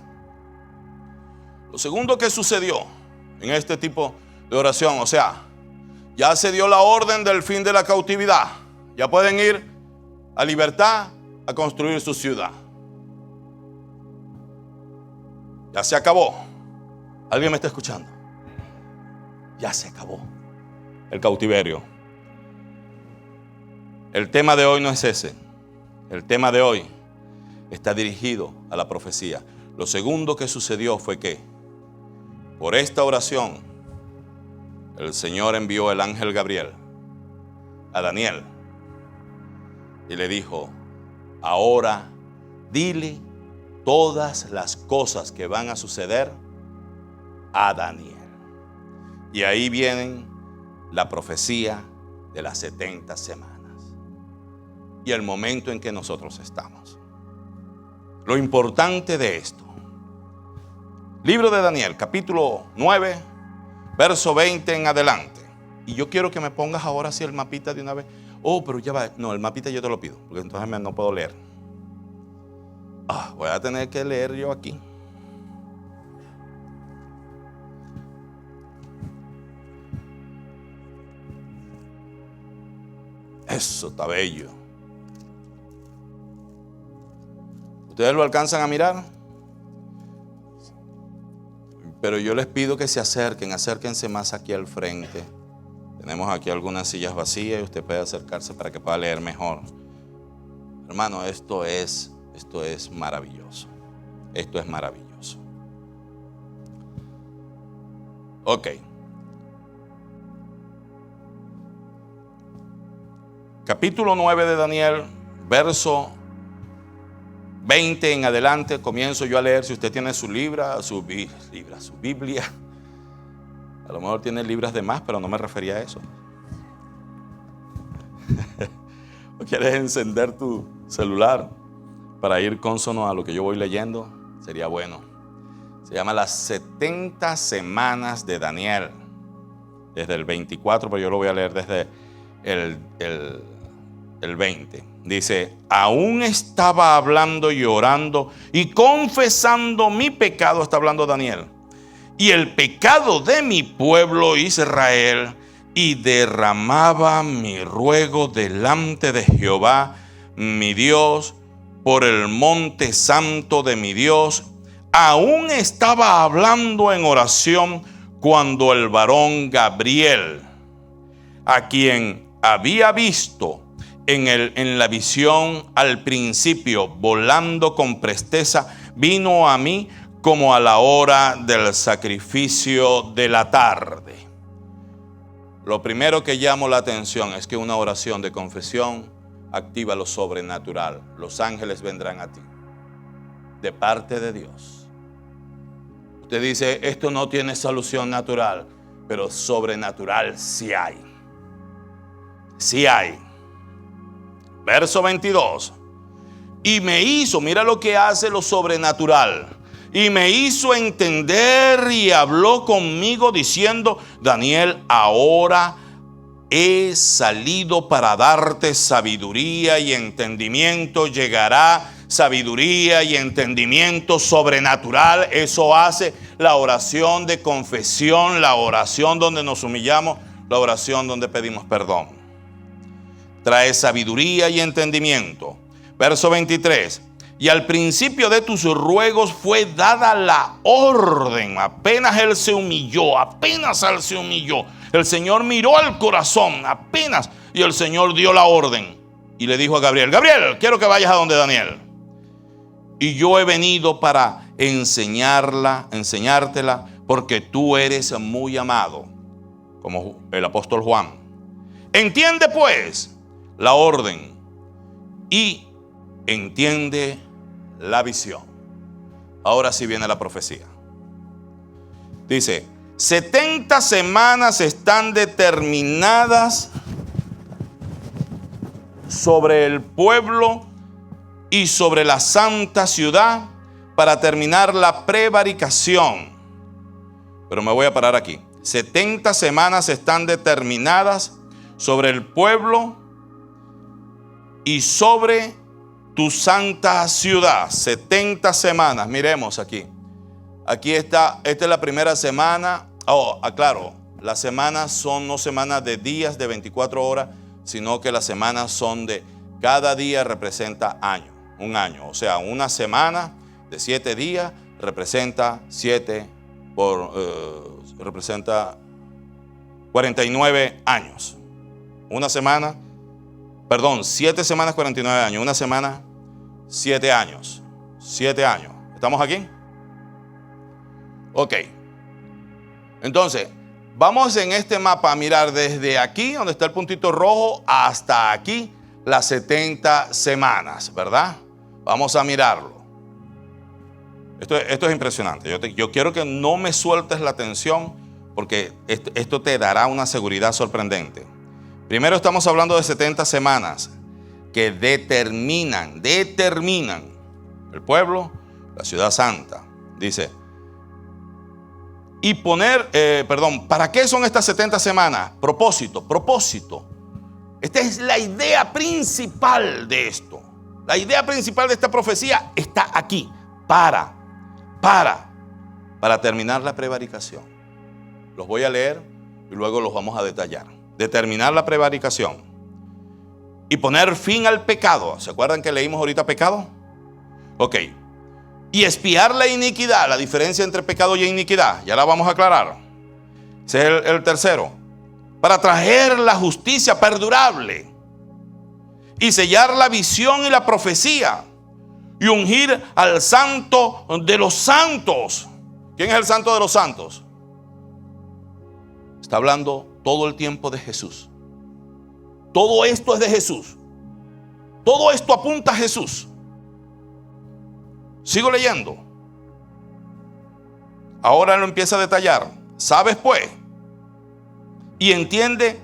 Lo segundo que sucedió en este tipo de oración, o sea, ya se dio la orden del fin de la cautividad. Ya pueden ir a libertad a construir su ciudad. Ya se acabó. ¿Alguien me está escuchando? Ya se acabó el cautiverio. El tema de hoy no es ese. El tema de hoy está dirigido a la profecía. Lo segundo que sucedió fue que por esta oración el Señor envió el ángel Gabriel a Daniel y le dijo: ahora dile todas las cosas que van a suceder a Daniel. Y ahí viene la profecía de las 70 semanas y el momento en que nosotros estamos. Lo importante de esto: libro de Daniel, capítulo 9, verso 20 en adelante. Y yo quiero que me pongas ahora así el mapita de una vez. Oh, pero ya va. No, el mapita yo te lo pido, porque entonces no puedo leer. Voy a tener que leer yo aquí. Eso está bello. ¿Ustedes lo alcanzan a mirar? Pero yo les pido que se acérquense más aquí al frente. Tenemos aquí algunas sillas vacías y usted puede acercarse para que pueda leer mejor. Hermano, esto es maravilloso. Esto es maravilloso. Ok. Capítulo 9 de Daniel, verso 20 en adelante, comienzo yo a leer. Si usted tiene su Biblia, a lo mejor tiene libras de más, pero no me refería a eso. ¿O quieres encender tu celular para ir consono a lo que yo voy leyendo? Sería bueno. Se llama las 70 semanas de Daniel, desde el 24, pero yo lo voy a leer desde el 20. Dice: aún estaba hablando y orando y confesando mi pecado, está hablando Daniel, y el pecado de mi pueblo Israel, y derramaba mi ruego delante de Jehová mi Dios por el monte santo de mi Dios. Aún estaba hablando en oración cuando el varón Gabriel, a quien había visto en la visión al principio volando con presteza, vino a mí como a la hora del sacrificio de la tarde. Lo primero que llamo la atención es que una oración de confesión activa lo sobrenatural. Los ángeles vendrán a ti, de parte de Dios. Usted dice, esto no tiene solución natural, pero sobrenatural sí hay. Sí hay. Verso 22. Y me hizo, mira lo que hace lo sobrenatural. Y me hizo entender y habló conmigo diciendo, Daniel, ahora he salido para darte sabiduría y entendimiento. Llegará sabiduría y entendimiento sobrenatural. Eso hace la oración de confesión, la oración donde nos humillamos, la oración donde pedimos perdón. Trae sabiduría y entendimiento. Verso 23. Y al principio de tus ruegos fue dada la orden. Apenas él se humilló, el Señor miró al corazón, apenas, y el Señor dio la orden. Y le dijo a Gabriel, Gabriel, quiero que vayas a donde Daniel. Y yo he venido para enseñártela, porque tú eres muy amado, como el apóstol Juan. Entiende pues la orden y entiende la visión. Ahora sí viene la profecía. Dice, 70 semanas están determinadas sobre el pueblo y sobre la santa ciudad para terminar la prevaricación. Pero me voy a parar aquí. 70 semanas están determinadas sobre el pueblo y sobre tu santa ciudad. 70 semanas. Miremos aquí. Aquí está, esta es la primera semana. Aclaro, las semanas son no semanas de días de 24 horas, sino que las semanas son de, cada día representa año, un año. O sea, una semana de 7 días representa 49 años. Una semana, 7 semanas 49 años. Una semana, 7 años. 7 años. ¿Estamos aquí? Ok. Entonces, vamos en este mapa a mirar desde aquí, donde está el puntito rojo, hasta aquí, las 70 semanas, ¿verdad? Vamos a mirarlo. Esto es impresionante. Yo quiero que no me sueltes la atención, porque esto te dará una seguridad sorprendente. Primero estamos hablando de 70 semanas que determinan el pueblo, la ciudad santa. Dice, y ¿para qué son estas 70 semanas? Propósito. Esta es la idea principal de esto. La idea principal de esta profecía está aquí, para terminar la prevaricación. Los voy a leer y luego los vamos a detallar. Determinar la prevaricación y poner fin al pecado. ¿Se acuerdan que leímos ahorita pecado? Ok. Y expiar la iniquidad, la diferencia entre pecado y iniquidad, ya la vamos a aclarar. Ese es el tercero. Para traer la justicia perdurable y sellar la visión y la profecía y ungir al santo de los santos. ¿Quién es el santo de los santos? Está hablando todo el tiempo de Jesús. Todo esto es de Jesús. Todo esto apunta a Jesús. Sigo leyendo. Ahora lo empieza a detallar. ¿Sabes pues? Y entiende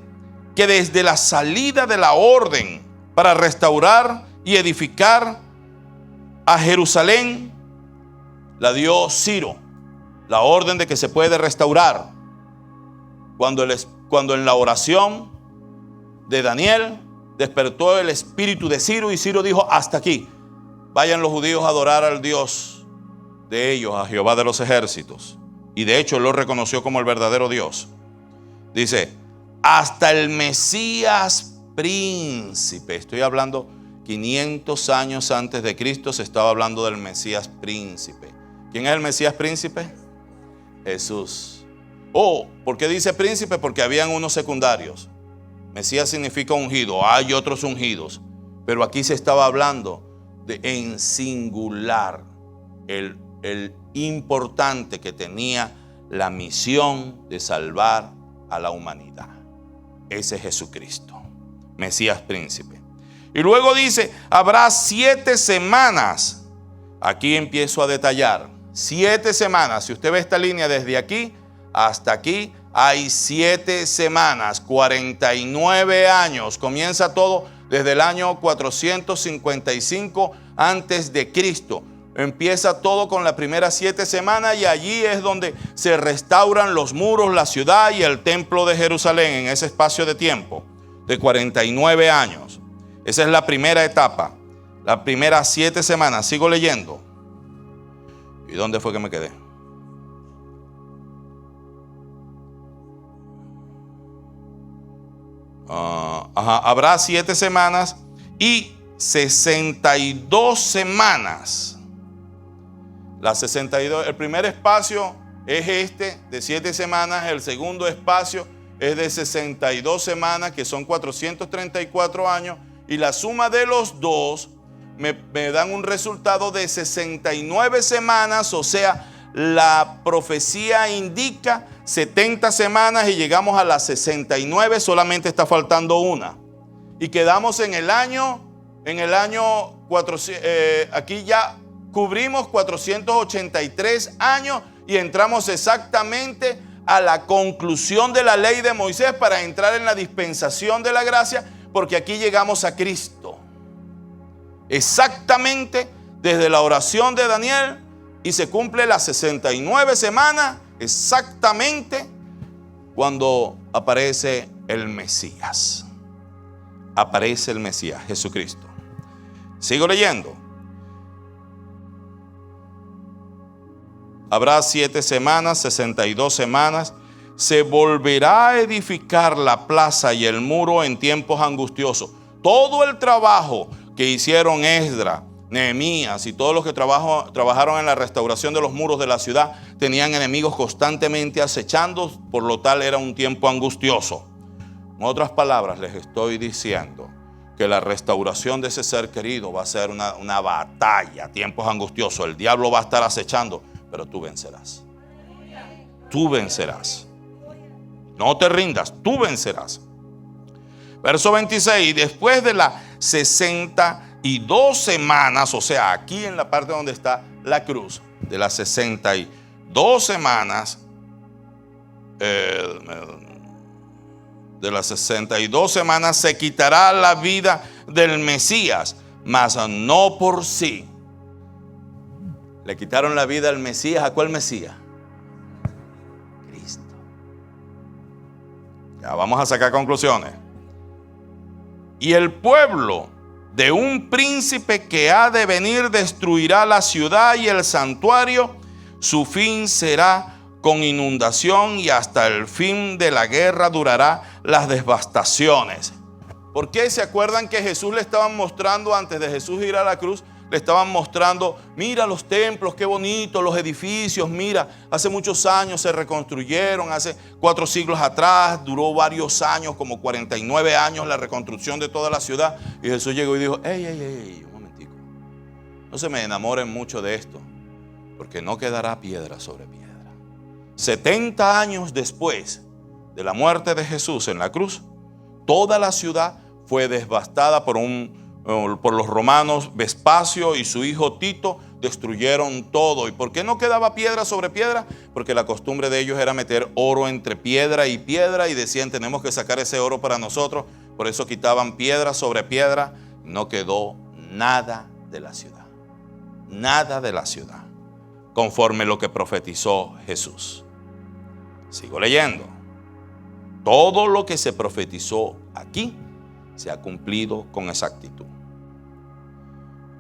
que desde la salida de la orden para restaurar y edificar a Jerusalén, la dio Ciro. La orden de que se puede restaurar. Cuando en la oración de Daniel despertó el espíritu de Ciro y Ciro dijo, hasta aquí. Vayan los judíos a adorar al Dios de ellos, a Jehová de los ejércitos. Y de hecho él lo reconoció como el verdadero Dios. Dice, hasta el Mesías príncipe. Estoy hablando 500 años antes de Cristo, se estaba hablando del Mesías príncipe. ¿Quién es el Mesías príncipe? Jesús. ¿Por qué dice príncipe? Porque habían unos secundarios. Mesías significa ungido, hay otros ungidos. Pero aquí se estaba hablando en singular, el importante que tenía la misión de salvar a la humanidad. Ese es Jesucristo, Mesías príncipe. Y luego dice, habrá 7 semanas. Aquí empiezo a detallar. 7 semanas. Si usted ve esta línea desde aquí hasta aquí, hay 7 semanas, 49 años. Comienza todo desde el año 455 antes de Cristo. Empieza todo con las primeras 7 semanas y allí es donde se restauran los muros, la ciudad y el templo de Jerusalén en ese espacio de tiempo de 49 años. Esa es la primera etapa, las primeras 7 semanas. Sigo leyendo. ¿Y dónde fue que me quedé? Habrá 7 semanas y 62 semanas. Las 62, el primer espacio es este de 7 semanas, el segundo espacio es de 62 semanas, que son 434 años, y la suma de los dos me dan un resultado de 69 semanas, o sea, la profecía indica 70 semanas y llegamos a las 69, solamente está faltando una. Y quedamos en el año 400, aquí ya cubrimos 483 años y entramos exactamente a la conclusión de la ley de Moisés para entrar en la dispensación de la gracia, porque aquí llegamos a Cristo. Exactamente desde la oración de Daniel y se cumple las 69 semanas, exactamente cuando aparece el Mesías. Aparece el Mesías, Jesucristo. Sigo leyendo. Habrá 7 semanas, 62 semanas. Se volverá a edificar la plaza y el muro en tiempos angustiosos. Todo el trabajo que hicieron Esdras, Nehemías y todos los que trabajaron en la restauración de los muros de la ciudad tenían enemigos constantemente acechando, por lo tal era un tiempo angustioso. En otras palabras, les estoy diciendo que la restauración de ese ser querido va a ser una batalla, tiempos angustiosos. El diablo va a estar acechando, pero tú vencerás. Tú vencerás. No te rindas, tú vencerás. Verso 26, después de las 62 semanas, o sea, aquí en la parte donde está la cruz, de las 62 semanas, se quitará la vida del Mesías, mas no por sí. Le quitaron la vida al Mesías. ¿A cuál Mesías? Cristo. Ya vamos a sacar conclusiones. Y el pueblo de un príncipe que ha de venir destruirá la ciudad y el santuario. Su fin será con inundación y hasta el fin de la guerra durará las devastaciones. ¿Por qué se acuerdan que Jesús le estaban mostrando antes de Jesús ir a la cruz? Le estaban mostrando, mira los templos, qué bonitos, los edificios, mira, hace muchos años se reconstruyeron, hace 4 siglos atrás, duró varios años, como 49 años la reconstrucción de toda la ciudad. Y Jesús llegó y dijo, ey, un momentico, no se me enamoren mucho de esto, porque no quedará piedra sobre piedra. 70 años después de la muerte de Jesús en la cruz, toda la ciudad fue devastada por los romanos. Vespasio y su hijo Tito destruyeron todo. ¿Y por qué no quedaba piedra sobre piedra? Porque la costumbre de ellos era meter oro entre piedra y decían, tenemos que sacar ese oro para nosotros. Por eso quitaban piedra sobre piedra. No quedó nada de la ciudad. Nada de la ciudad, conforme lo que profetizó Jesús. Sigo leyendo. Todo lo que se profetizó aquí se ha cumplido con exactitud.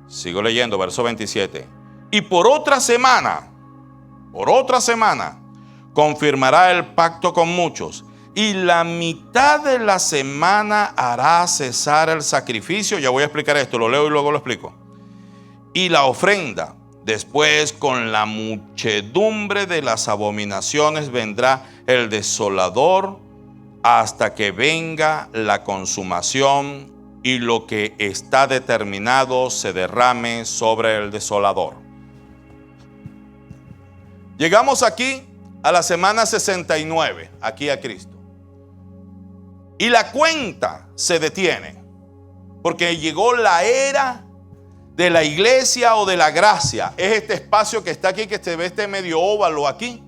Sigo leyendo, verso 27. Y por otra semana, confirmará el pacto con muchos, y la mitad de la semana hará cesar el sacrificio. Ya voy a explicar esto, lo leo y luego lo explico. Y la ofrenda. Después, con la muchedumbre de las abominaciones, vendrá el desolador hasta que venga la consumación y lo que está determinado se derrame sobre el desolador. Llegamos aquí a la semana 69, aquí a Cristo. Y la cuenta se detiene, porque llegó la era de la iglesia o de la gracia. Es este espacio que está aquí, que se ve este medio óvalo aquí.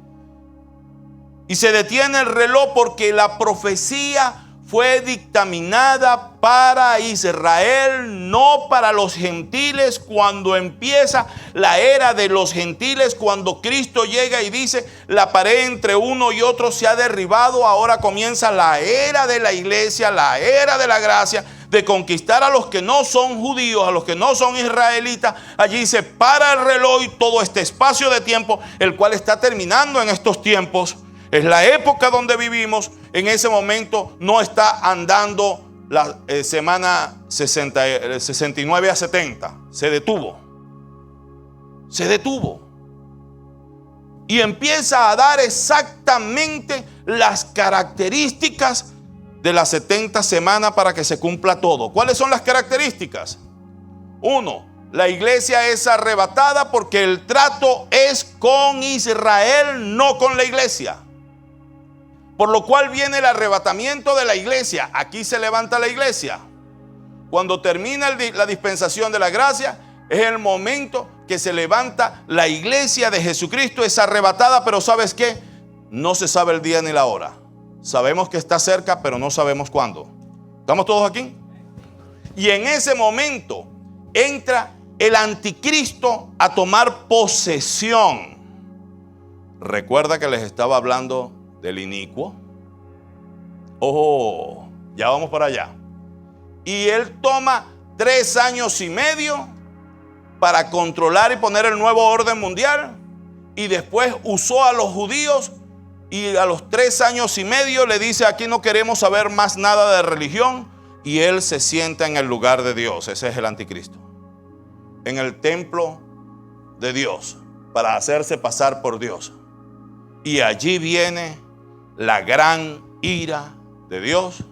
Y se detiene el reloj porque la profecía fue dictaminada para Israel, no para los gentiles. Cuando empieza la era de los gentiles, cuando Cristo llega y dice, la pared entre uno y otro se ha derribado, ahora comienza la era de la iglesia, la era de la gracia, de conquistar a los que no son judíos, a los que no son israelitas. Allí se para el reloj y todo este espacio de tiempo, el cual está terminando en estos tiempos. Es la época donde vivimos. En ese momento no está andando la semana 69 a 70. Se detuvo. Se detuvo. Y empieza a dar exactamente las características de las 70 semanas para que se cumpla todo. ¿Cuáles son las características? 1. La iglesia es arrebatada porque el trato es con Israel, no con la iglesia. Por lo cual viene el arrebatamiento de la iglesia. Aquí se levanta la iglesia. Cuando termina la dispensación de la gracia, es el momento que se levanta la iglesia de Jesucristo. Es arrebatada, pero ¿sabes qué? No se sabe el día ni la hora. Sabemos que está cerca, pero no sabemos cuándo. ¿Estamos todos aquí? Y en ese momento entra el anticristo a tomar posesión. Recuerda que les estaba hablando del inicuo. Oh, ya vamos para allá. Y él toma 3 años y medio para controlar y poner el nuevo orden mundial. Y después usó a los judíos. Y a los 3 años y medio le dice: aquí no queremos saber más nada de religión. Y él se sienta en el lugar de Dios. Ese es el anticristo. En el templo de Dios, para hacerse pasar por Dios. Y allí viene la gran ira de Dios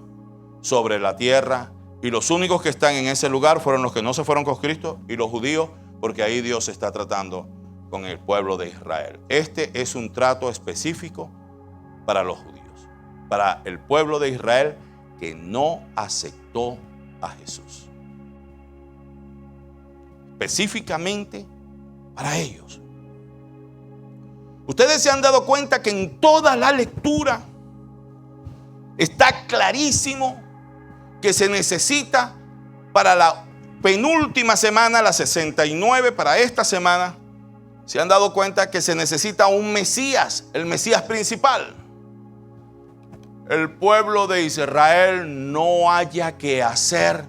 sobre la tierra. Y los únicos que están en ese lugar fueron los que no se fueron con Cristo y los judíos, porque ahí Dios está tratando con el pueblo de Israel. Este es un trato específico para los judíos, para el pueblo de Israel que no aceptó a Jesús. Específicamente para ellos. Ustedes se han dado cuenta que en toda la lectura está clarísimo que se necesita para la penúltima semana, la 69, para esta semana. Se han dado cuenta que se necesita un Mesías, el Mesías principal. El pueblo de Israel no haya que hacer,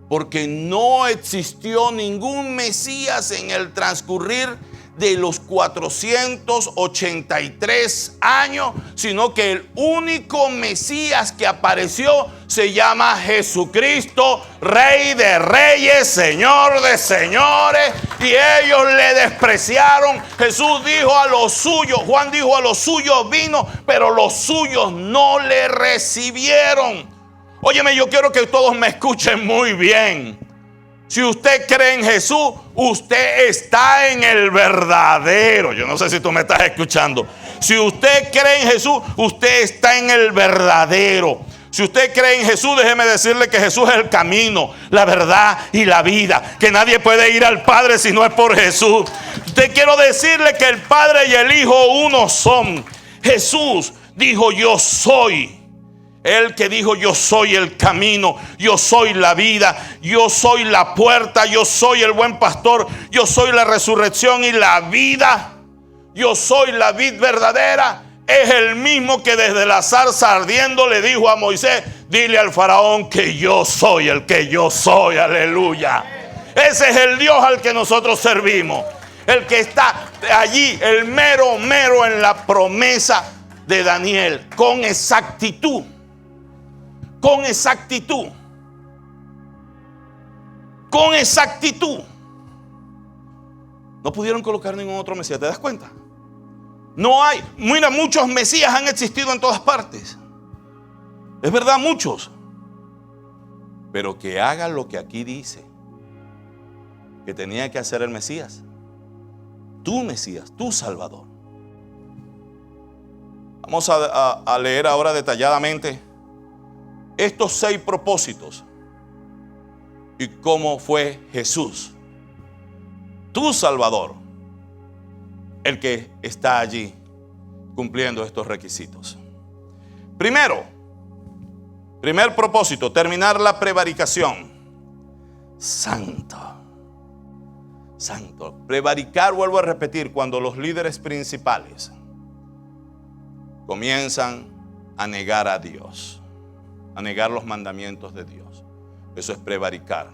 porque no existió ningún Mesías en el transcurrir de los 483 años, sino que el único Mesías que apareció se llama Jesucristo, Rey de Reyes, Señor de Señores, y ellos le despreciaron. Jesús dijo a los suyos, Juan dijo: a los suyos vino, pero los suyos no le recibieron. Óyeme, yo quiero que todos me escuchen muy bien. Si usted cree en Jesús, usted está en el verdadero. Yo no sé si tú me estás escuchando. Si usted cree en Jesús, usted está en el verdadero. Si usted cree en Jesús, déjeme decirle que Jesús es el camino, la verdad y la vida. Que nadie puede ir al Padre si no es por Jesús. Usted quiero decirle que el Padre y el Hijo uno son. Jesús dijo: yo soy. El que dijo: yo soy el camino, yo soy la vida, yo soy la puerta, yo soy el buen pastor, yo soy la resurrección y la vida, yo soy la vid verdadera. Es el mismo que desde la zarza ardiendo le dijo a Moisés: dile al faraón que yo soy el que yo soy. Aleluya. Ese es el Dios al que nosotros servimos, el que está allí, el mero en la promesa de Daniel, con exactitud. Con exactitud. Con exactitud. No pudieron colocar ningún otro Mesías. ¿Te das cuenta? No hay. Mira, muchos Mesías han existido en todas partes. Es verdad, muchos. Pero que haga lo que aquí dice que tenía que hacer el Mesías. Tu Mesías, tu Salvador. Vamos a leer ahora detalladamente estos 6 propósitos y cómo fue Jesús, tu Salvador, el que está allí cumpliendo estos requisitos. Primer propósito, terminar la prevaricación. Santo. Prevaricar, vuelvo a repetir, cuando los líderes principales comienzan a negar a Dios, a negar los mandamientos de Dios. Eso es prevaricar.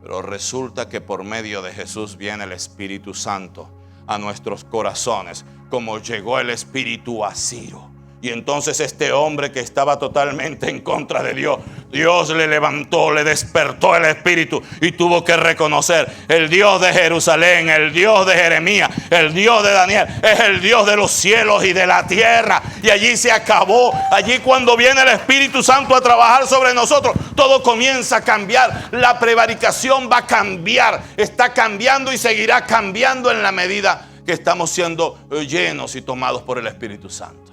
Pero resulta que por medio de Jesús viene el Espíritu Santo a nuestros corazones, como llegó el Espíritu a Ciro. Y entonces este hombre que estaba totalmente en contra de Dios, Dios le levantó, le despertó el espíritu y tuvo que reconocer: el Dios de Jerusalén, el Dios de Jeremías, el Dios de Daniel, es el Dios de los cielos y de la tierra. Y allí se acabó. Allí, cuando viene el Espíritu Santo a trabajar sobre nosotros, todo comienza a cambiar. La prevaricación va a cambiar, está cambiando y seguirá cambiando en la medida que estamos siendo llenos y tomados por el Espíritu Santo.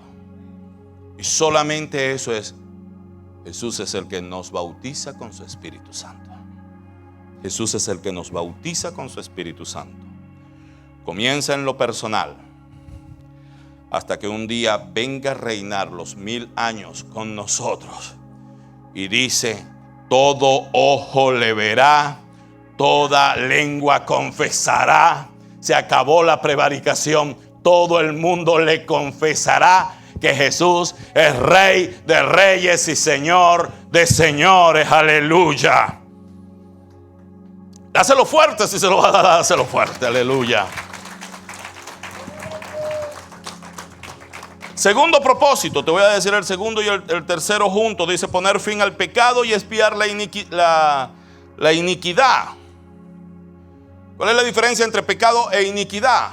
Y solamente eso es: Jesús es el que nos bautiza con su Espíritu Santo. Jesús es el que nos bautiza con su Espíritu Santo. Comienza en lo personal, hasta que un día venga a reinar los 1000 años con nosotros. Y dice: todo ojo le verá, toda lengua confesará. Se acabó la prevaricación. Todo el mundo le confesará que Jesús es Rey de reyes y Señor de señores. Aleluya. Dáselo fuerte, si se lo va a dar, dáselo fuerte. Aleluya. Segundo propósito, te voy a decir el segundo y el tercero juntos. Dice: poner fin al pecado y expiar la iniquidad. ¿Cuál es la diferencia entre pecado e iniquidad?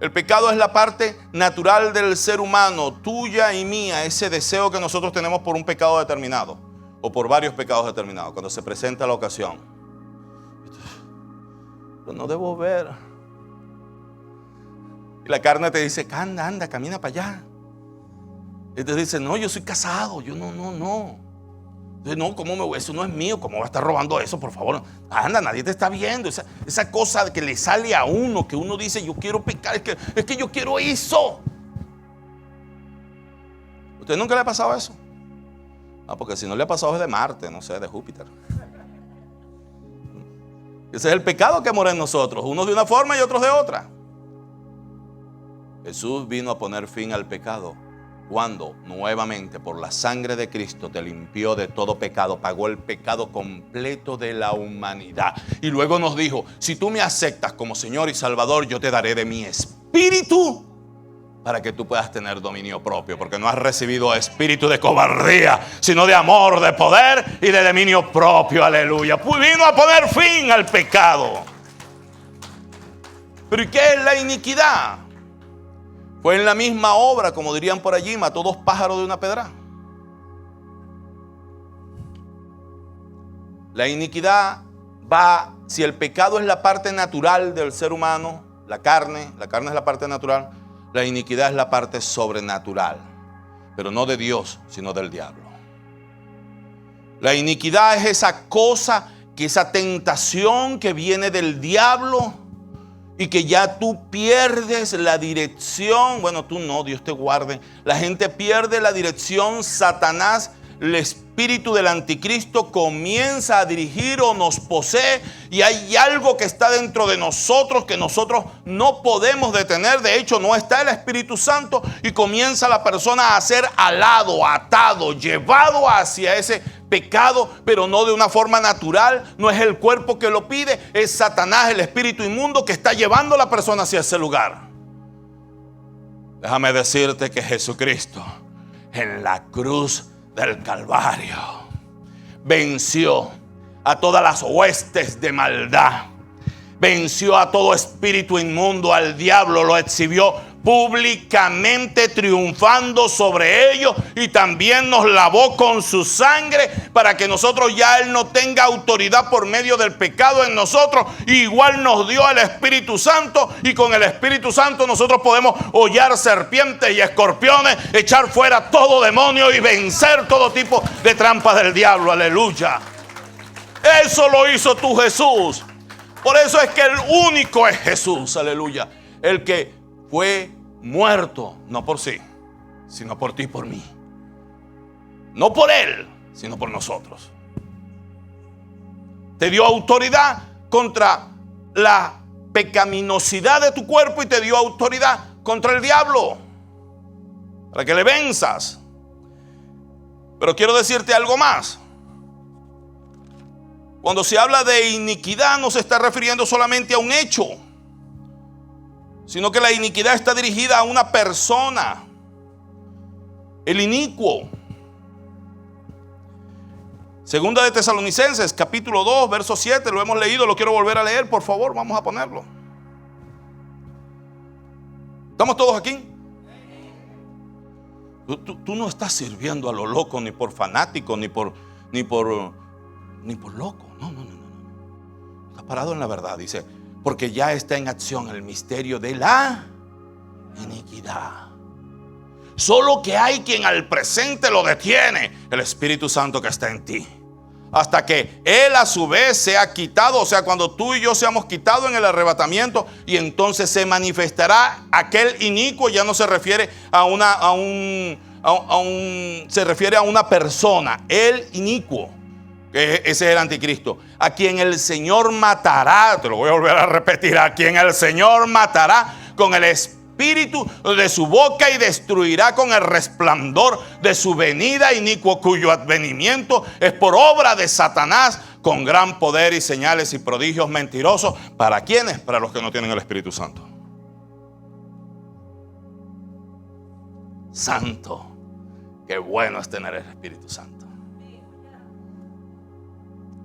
El pecado es la parte natural del ser humano, tuya y mía, ese deseo que nosotros tenemos por un pecado determinado o por varios pecados determinados, cuando se presenta la ocasión. Pero no debo ver. Y la carne te dice: anda, camina para allá. Y te dice: no, yo soy casado, yo no. Entonces, no, ¿cómo eso no es mío? ¿Cómo va a estar robando eso, por favor? Anda, nadie te está viendo. Esa cosa que le sale a uno, que uno dice: yo quiero pecar, es que yo quiero eso. ¿Usted nunca le ha pasado eso? Ah, porque si no le ha pasado es de Marte, no sé, de Júpiter. Ese es el pecado que mora en nosotros, unos de una forma y otros de otra. Jesús vino a poner fin al pecado cuando nuevamente por la sangre de Cristo te limpió de todo pecado, pagó el pecado completo de la humanidad. Y luego nos dijo: si tú me aceptas como Señor y Salvador, yo te daré de mi espíritu para que tú puedas tener dominio propio, porque no has recibido espíritu de cobardía, sino de amor, de poder y de dominio propio. Aleluya. Pues vino a poner fin al pecado. ¿Pero y qué es la iniquidad? Fue en la misma obra, como dirían por allí: mató 2 pájaros de una pedra. La iniquidad va, si el pecado es la parte natural del ser humano, la carne es la parte natural, la iniquidad es la parte sobrenatural, pero no de Dios, sino del diablo. La iniquidad es esa cosa, esa tentación que viene del diablo, y que ya tú pierdes la dirección. Bueno, tú no, Dios te guarde. La gente pierde la dirección. Satanás, el espíritu del anticristo, comienza a dirigir o nos posee. Y hay algo que está dentro de nosotros que nosotros no podemos detener. De hecho, no está el Espíritu Santo. Y comienza la persona a ser alado, atado, llevado hacia ese pecado, pero no de una forma natural. No es el cuerpo que lo pide, es Satanás, el espíritu inmundo, que está llevando a la persona hacia ese lugar. Déjame decirte que Jesucristo en la cruz del Calvario venció a todas las huestes de maldad, venció a todo espíritu inmundo, al diablo, lo exhibió públicamente triunfando sobre ellos, y también nos lavó con su sangre para que nosotros ya Él no tenga autoridad por medio del pecado en nosotros. Igual nos dio el Espíritu Santo, y con el Espíritu Santo nosotros podemos hollar serpientes y escorpiones, echar fuera todo demonio y vencer todo tipo de trampas del diablo. Aleluya. Eso lo hizo tu Jesús. Por eso es que el único es Jesús. Aleluya. El que fue muerto, no por sí, sino por ti y por mí. No por Él, sino por nosotros. Te dio autoridad contra la pecaminosidad de tu cuerpo y te dio autoridad contra el diablo, para que le venzas. Pero quiero decirte algo más. Cuando se habla de iniquidad, no se está refiriendo solamente a un hecho, sino que la iniquidad está dirigida a una persona, el inicuo. Segunda de Tesalonicenses, capítulo 2, verso 7, lo hemos leído, lo quiero volver a leer, por favor, vamos a ponerlo. ¿Estamos todos aquí? Tú no estás sirviendo a lo loco, ni por fanático, ni por loco. No. Está parado en la verdad. Dice, porque ya está en acción el misterio de la iniquidad. Solo que hay quien al presente lo detiene, el Espíritu Santo que está en ti, hasta que Él a su vez sea quitado. O sea, cuando tú y yo seamos quitados en el arrebatamiento, y entonces se manifestará aquel inicuo. Ya no se refiere se refiere a una persona, el inicuo, que ese es el anticristo, a quien el Señor matará. Te lo voy a volver a repetir: a quien el Señor matará con el espíritu de su boca, y destruirá con el resplandor de su venida, inicuo cuyo advenimiento es por obra de Satanás, con gran poder y señales y prodigios mentirosos. ¿Para quiénes? Para los que no tienen el Espíritu Santo. Santo, qué bueno es tener el Espíritu Santo.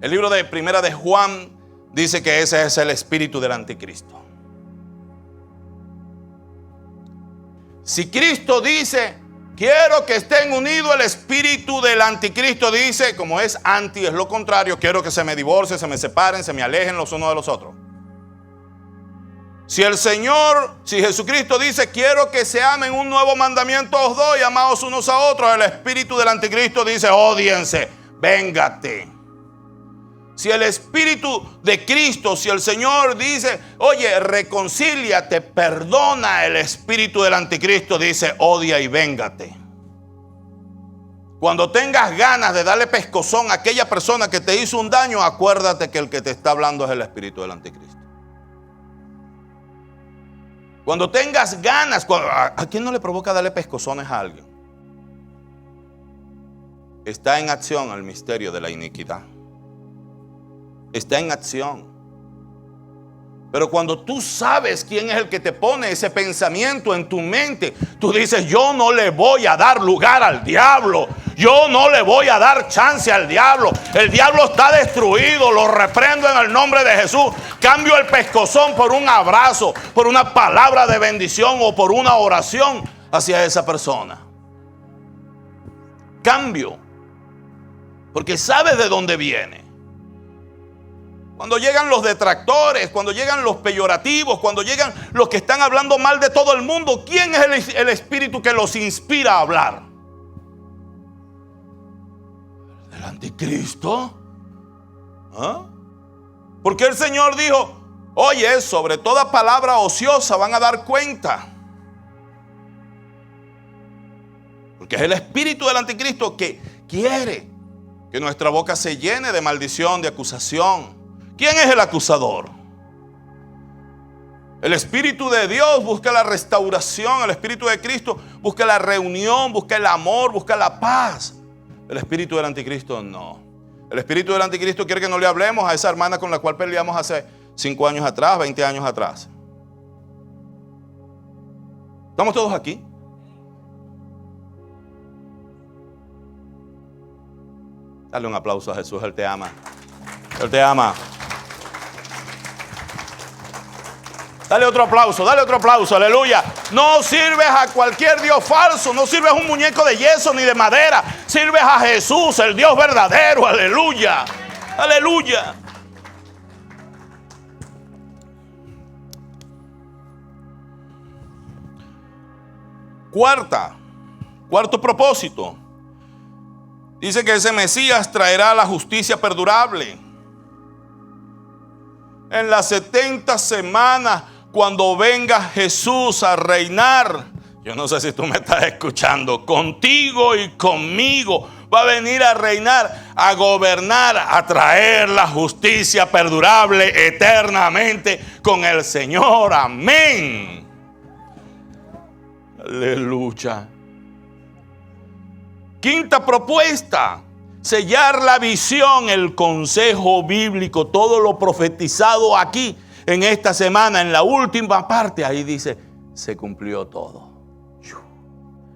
El libro de Primera de Juan dice que ese es el espíritu del anticristo. Si Cristo dice, quiero que estén unidos, el espíritu del anticristo dice, como es anti, es lo contrario, quiero que se me divorcien, se me separen, se me alejen los unos de los otros. Si Jesucristo dice, quiero que se amen, un nuevo mandamiento os doy, amaos unos a otros, el espíritu del anticristo dice, ódiense, véngate. Si el Espíritu de Cristo, si el Señor dice, oye, reconcíliate, perdona, el espíritu del anticristo dice, odia y véngate. Cuando tengas ganas de darle pescozón a aquella persona que te hizo un daño, acuérdate que el que te está hablando es el espíritu del anticristo. Cuando tengas ganas, ¿a quién no le provoca darle pescozones a alguien? Está en acción el misterio de la iniquidad. Está en acción. Pero cuando tú sabes quién es el que te pone ese pensamiento en tu mente, tú dices, yo no le voy a dar lugar al diablo. Yo no le voy a dar chance al diablo. El diablo está destruido. Lo reprendo en el nombre de Jesús. Cambio el pescozón por un abrazo, por una palabra de bendición o por una oración hacia esa persona. Cambio. Porque sabes de dónde viene. Cuando llegan los detractores, cuando llegan los peyorativos, cuando llegan los que están hablando mal de todo el mundo, ¿quién es el espíritu que los inspira a hablar? ¿El anticristo? ¿Ah? Porque el Señor dijo, oye, sobre toda palabra ociosa van a dar cuenta. Porque es el espíritu del anticristo que quiere que nuestra boca se llene de maldición, de acusación. ¿Quién es el acusador? El Espíritu de Dios busca la restauración. El Espíritu de Cristo busca la reunión, busca el amor, busca la paz. El Espíritu del anticristo no. El Espíritu del anticristo quiere que no le hablemos a esa hermana con la cual peleamos hace 5 años atrás, 20 años atrás. ¿Estamos todos aquí? Dale un aplauso a Jesús, Él te ama. Él te ama. Dale otro aplauso, aleluya. No sirves a cualquier Dios falso, no sirves a un muñeco de yeso ni de madera. Sirves a Jesús, el Dios verdadero, aleluya. Aleluya. Cuarto propósito. Dice que ese Mesías traerá la justicia perdurable. En las 70 semanas, cuando venga Jesús a reinar, yo no sé si tú me estás escuchando, contigo y conmigo, va a venir a reinar, a gobernar, a traer la justicia perdurable eternamente con el Señor. Amén. Aleluya. Quinta propuesta: sellar la visión, el consejo bíblico, todo lo profetizado aquí en esta semana, en la última parte, ahí dice, se cumplió todo.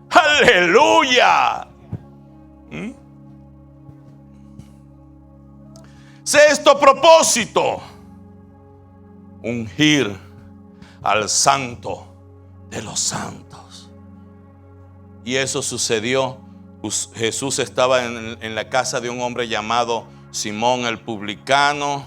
¡Aleluya! Sexto propósito: ungir al santo de los santos. Y eso sucedió. Jesús estaba en la casa de un hombre llamado Simón el publicano,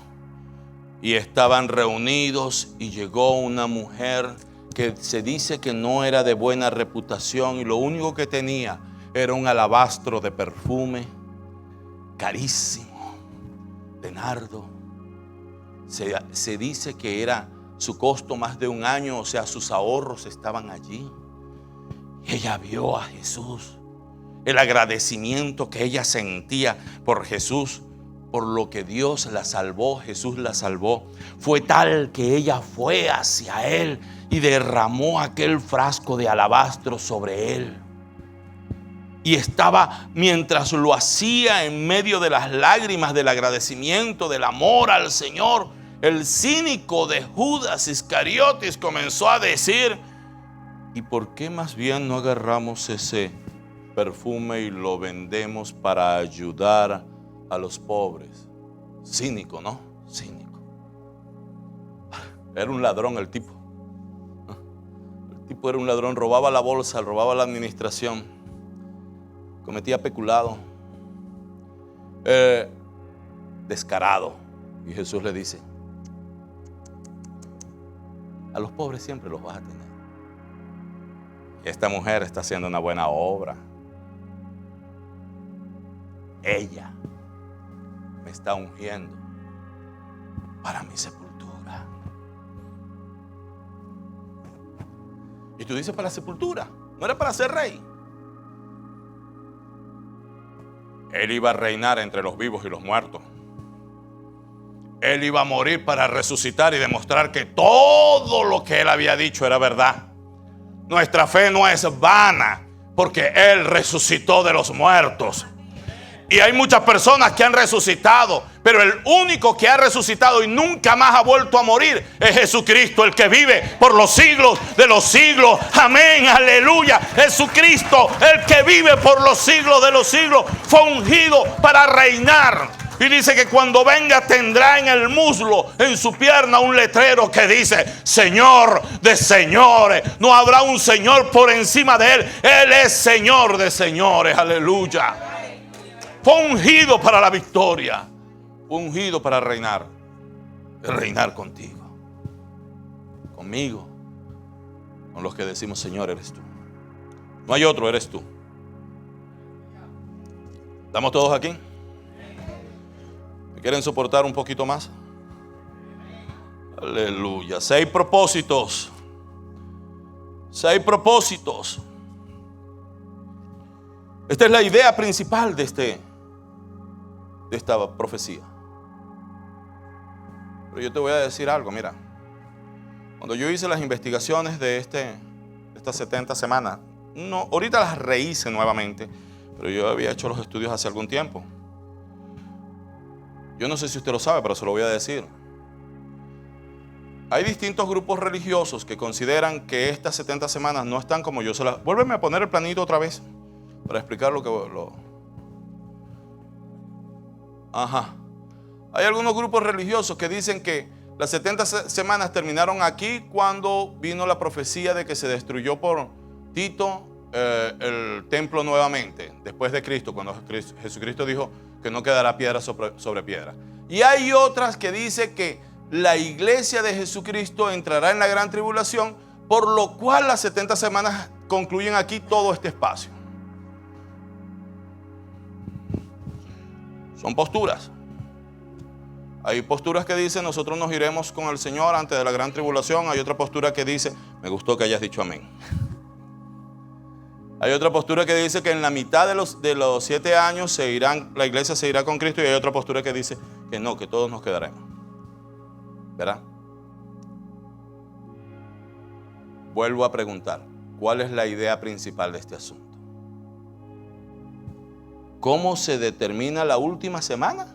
y estaban reunidos, y llegó una mujer que se dice que no era de buena reputación, y lo único que tenía era un alabastro de perfume carísimo, de nardo. Se dice que era su costo más de un año, o sea, sus ahorros estaban allí. Y ella vio a Jesús. El agradecimiento que ella sentía por Jesús, por lo que Dios la salvó, Jesús la salvó, fue tal que ella fue hacia él y derramó aquel frasco de alabastro sobre él. Y estaba, mientras lo hacía, en medio de las lágrimas del agradecimiento, del amor al Señor, el cínico de Judas Iscariotes comenzó a decir: ¿y por qué más bien no agarramos ese perfume y lo vendemos para ayudar a los pobres? Cínico, ¿no? Cínico. Era un ladrón el tipo. El tipo era un ladrón, robaba la bolsa, robaba la administración, cometía peculado, descarado. Y Jesús le dice: a los pobres siempre los vas a tener. Esta mujer está haciendo una buena obra. Ella me está ungiendo para mi sepultura. Y tú dices, para la sepultura, no era para ser rey. Él iba a reinar entre los vivos y los muertos. Él iba a morir para resucitar y demostrar que todo lo que él había dicho era verdad. Nuestra fe no es vana, porque él resucitó de los muertos. Y hay muchas personas que han resucitado, pero el único que ha resucitado y nunca más ha vuelto a morir es Jesucristo, el que vive por los siglos de los siglos. Amén, aleluya. Jesucristo, el que vive por los siglos de los siglos, fue ungido para reinar. Y dice que cuando venga tendrá en el muslo, en su pierna, un letrero que dice: Señor de señores. No habrá un Señor por encima de él. Él es Señor de señores, aleluya. Fue ungido para la victoria, fue ungido para reinar contigo, conmigo, con los que decimos: Señor, eres tú. No hay otro, eres tú. ¿Estamos todos aquí? ¿Me quieren soportar un poquito más? Aleluya. 6 propósitos. 6 propósitos. Esta es la idea principal de esta profecía. Pero yo te voy a decir algo, mira. Cuando yo hice las investigaciones de estas 70 semanas, no, ahorita las rehice nuevamente, pero yo había hecho los estudios hace algún tiempo. Yo no sé si usted lo sabe, pero se lo voy a decir. Hay distintos grupos religiosos que consideran que estas 70 semanas no están como yo se las... Vuélveme a poner el planito otra vez para explicar lo que... Ajá. Hay algunos grupos religiosos que dicen que Las 70 semanas terminaron aquí cuando vino la profecía de que se destruyó por Tito el templo nuevamente, después de Cristo, cuando Jesucristo dijo que no quedará piedra sobre piedra. Y hay otras que dice que la iglesia de Jesucristo entrará en la gran tribulación, por lo cual las 70 semanas concluyen aquí todo este espacio. Son posturas. Hay posturas que dicen nosotros nos iremos con el Señor antes de la gran tribulación. Hay otra postura que dice, me gustó que hayas dicho amén. Hay otra postura que dice que en la mitad de los 7 años la iglesia se irá con Cristo. Y hay otra postura que dice que no, que todos nos quedaremos. ¿Verdad? Vuelvo a preguntar, ¿cuál es la idea principal de este asunto? ¿Cómo se determina la última semana?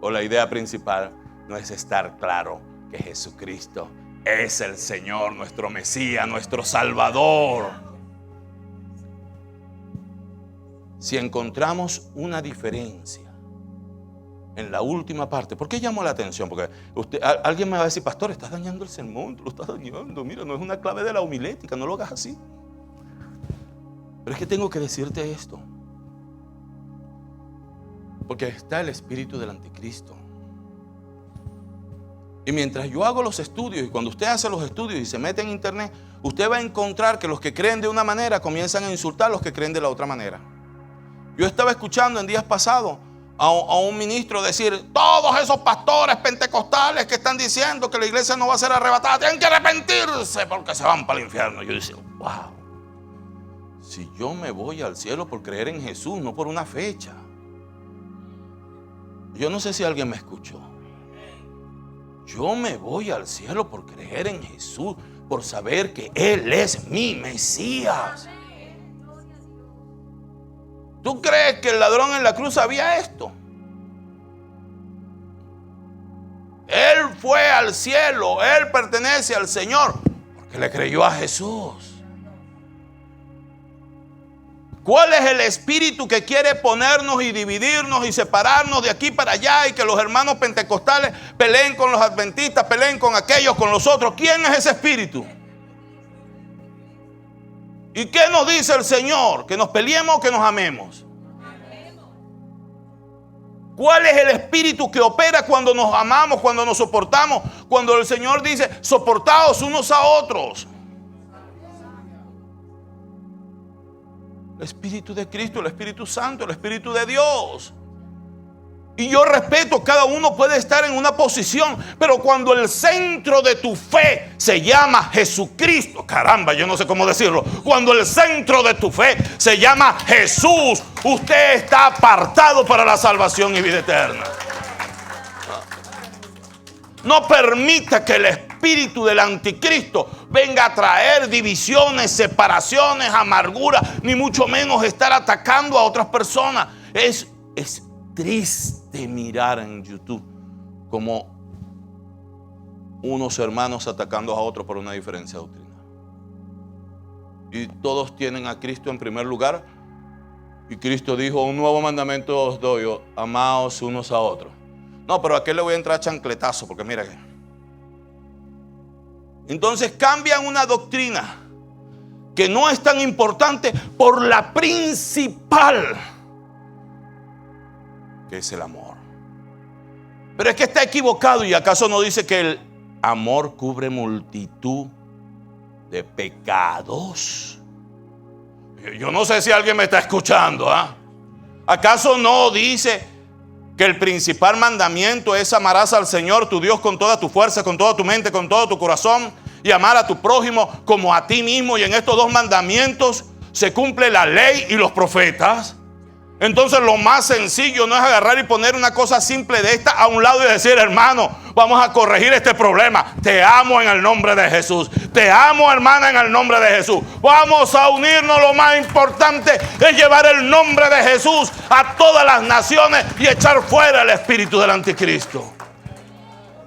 ¿O la idea principal no es estar claro que Jesucristo es el Señor, nuestro Mesías, nuestro Salvador? Si encontramos una diferencia en la última parte, ¿por qué llamo la atención? Porque alguien me va a decir, pastor, estás dañando el sermón, lo estás dañando. Mira, no es una clave de la homilética, no lo hagas así. Pero es que tengo que decirte esto. Porque está el espíritu del anticristo. Y mientras yo hago los estudios, y cuando usted hace los estudios y se mete en internet, usted va a encontrar que los que creen de una manera comienzan a insultar a los que creen de la otra manera. Yo estaba escuchando en días pasados a un ministro decir, todos esos pastores pentecostales que están diciendo que la iglesia no va a ser arrebatada, tienen que arrepentirse porque se van para el infierno. Yo decía, wow, si yo me voy al cielo por creer en Jesús, no por una fecha. Yo no sé si alguien me escuchó. Yo me voy al cielo por creer en Jesús, por saber que Él es mi Mesías. ¿Tú crees que el ladrón en la cruz sabía esto? Él fue al cielo, él pertenece al Señor, porque le creyó a Jesús. ¿Cuál es el espíritu que quiere ponernos y dividirnos y separarnos de aquí para allá y que los hermanos pentecostales peleen con los adventistas, peleen con aquellos, con los otros? ¿Quién es ese espíritu? ¿Y qué nos dice el Señor? ¿Que nos peleemos o que nos amemos? ¿Cuál es el espíritu que opera cuando nos amamos, cuando nos soportamos? Cuando el Señor dice, soportaos unos a otros. El Espíritu de Cristo, el Espíritu Santo, el Espíritu de Dios. Y yo respeto, cada uno puede estar en una posición, pero cuando el centro de tu fe se llama Jesucristo, caramba, yo no sé cómo decirlo, cuando el centro de tu fe se llama Jesús, usted está apartado para la salvación y vida eterna. No permita que el espíritu del anticristo venga a traer divisiones, separaciones, amargura, ni mucho menos estar atacando a otras personas. Es triste mirar en YouTube como unos hermanos atacando a otros por una diferencia de doctrina. Y todos tienen a Cristo en primer lugar. Y Cristo dijo, un nuevo mandamiento os doy, amaos unos a otros. No, pero a aquel le voy a entrar chancletazo, porque mira que... Entonces cambian una doctrina que no es tan importante por la principal, que es el amor. Pero es que está equivocado. ¿Y acaso no dice que el amor cubre multitud de pecados? Yo no sé si alguien me está escuchando, ¿eh? ¿Acaso no dice que el principal mandamiento es amarás al Señor tu Dios con toda tu fuerza, con toda tu mente, con todo tu corazón, y amar a tu prójimo como a ti mismo? Y en estos dos mandamientos se cumple la ley y los profetas. Entonces lo más sencillo no es agarrar y poner una cosa simple de esta a un lado y decir, hermano, vamos a corregir este problema. Te amo en el nombre de Jesús. Te amo, hermana, en el nombre de Jesús. Vamos a unirnos. Lo más importante es llevar el nombre de Jesús a todas las naciones y echar fuera el espíritu del anticristo,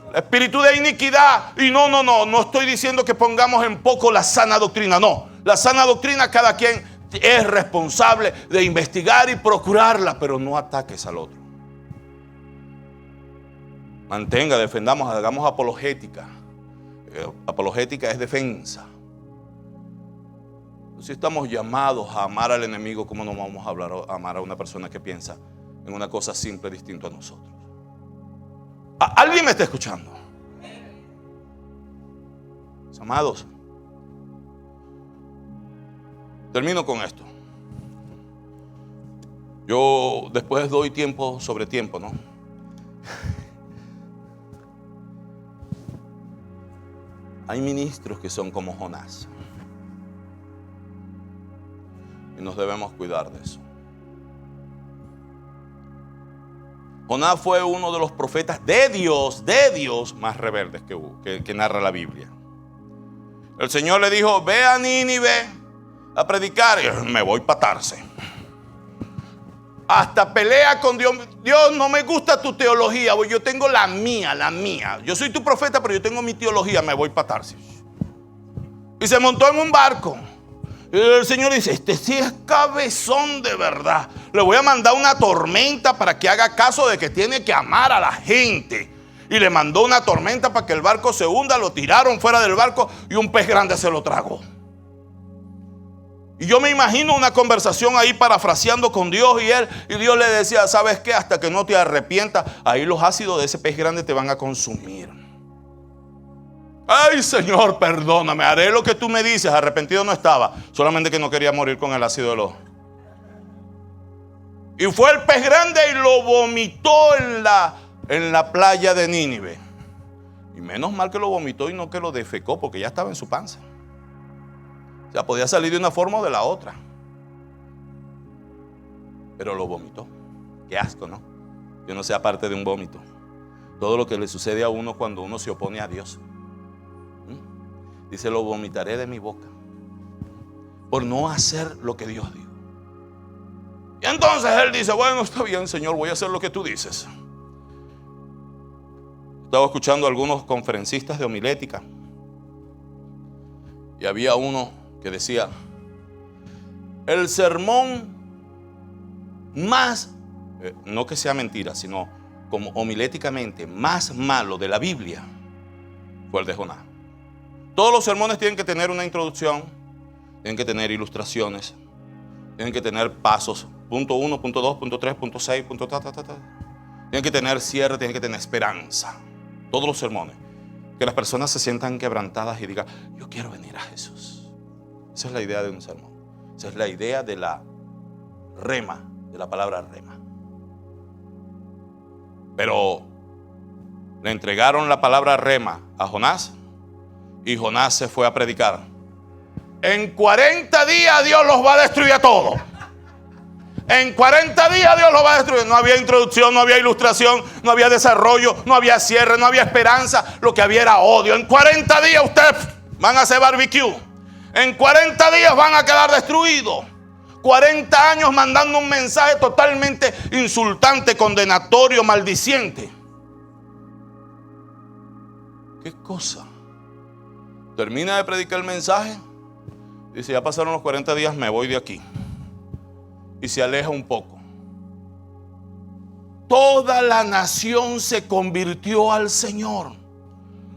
el espíritu de iniquidad. Y no estoy diciendo que pongamos en poco la sana doctrina. No, la sana doctrina cada quien es responsable de investigar y procurarla, pero no ataques al otro. defendamos, hagamos apologética. Apologética es defensa. Si estamos llamados a amar al enemigo, ¿cómo no vamos a amar a una persona que piensa en una cosa simple distinto a nosotros? ¿Alguien me está escuchando? Amados, termino con esto. Yo después doy tiempo sobre tiempo, ¿no? Hay ministros que son como Jonás. Y nos debemos cuidar de eso. Jonás fue uno de los profetas de Dios más rebeldes que narra la Biblia. El Señor le dijo: ve a Nínive a predicar. Y me voy para Tarse. Hasta pelea con Dios. Dios, no me gusta tu teología. Yo tengo la mía. Yo soy tu profeta, pero yo tengo mi teología. Me voy para Tarse. Y se montó en un barco. Y el Señor dice: este sí es cabezón de verdad. Le voy a mandar una tormenta para que haga caso de que tiene que amar a la gente. Y le mandó una tormenta para que el barco se hunda. Lo tiraron fuera del barco y un pez grande se lo tragó. Y yo me imagino una conversación ahí parafraseando con Dios y Dios le decía: ¿sabes qué? Hasta que no te arrepientas, ahí los ácidos de ese pez grande te van a consumir. Ay, Señor, perdóname, haré lo que tú me dices. Arrepentido no estaba, solamente que no quería morir con el ácido del ojo. Y fue el pez grande y lo vomitó en la playa de Nínive. Y menos mal que lo vomitó y no que lo defecó, porque ya estaba en su panza. O sea, podía salir de una forma o de la otra. Pero lo vomitó. Qué asco, ¿no? Que no sea parte de un vómito. Todo lo que le sucede a uno cuando uno se opone a Dios. Dice: lo vomitaré de mi boca por no hacer lo que Dios dijo. Y entonces él dice: bueno, está bien, Señor, voy a hacer lo que tú dices. Estaba escuchando a algunos conferencistas de homilética y había uno que decía: el sermón más, no que sea mentira, sino como homiléticamente más malo de la Biblia fue el de Jonás. Todos los sermones tienen que tener una introducción, tienen que tener ilustraciones, tienen que tener pasos, punto 1, punto 2, punto 3, punto 6, punto ta. Tienen que tener cierre, tienen que tener esperanza. Todos los sermones. Que las personas se sientan quebrantadas y digan: yo quiero venir a Jesús. Esa es la idea de un sermón. Esa es la idea de la rema, de la palabra rema. Pero le entregaron la palabra rema a Jonás y Jonás se fue a predicar. En 40 días Dios los va a destruir a todos. En 40 días Dios los va a destruir. No había introducción, no había ilustración, no había desarrollo, no había cierre, no había esperanza. Lo que había era odio. En 40 días ustedes van a hacer barbecue. En 40 días van a quedar destruidos. 40 años mandando un mensaje totalmente insultante, condenatorio, maldiciente. ¿Qué cosa? Termina de predicar el mensaje. Dice: ya pasaron los 40 días, me voy de aquí. Y se aleja un poco. Toda la nación se convirtió al Señor.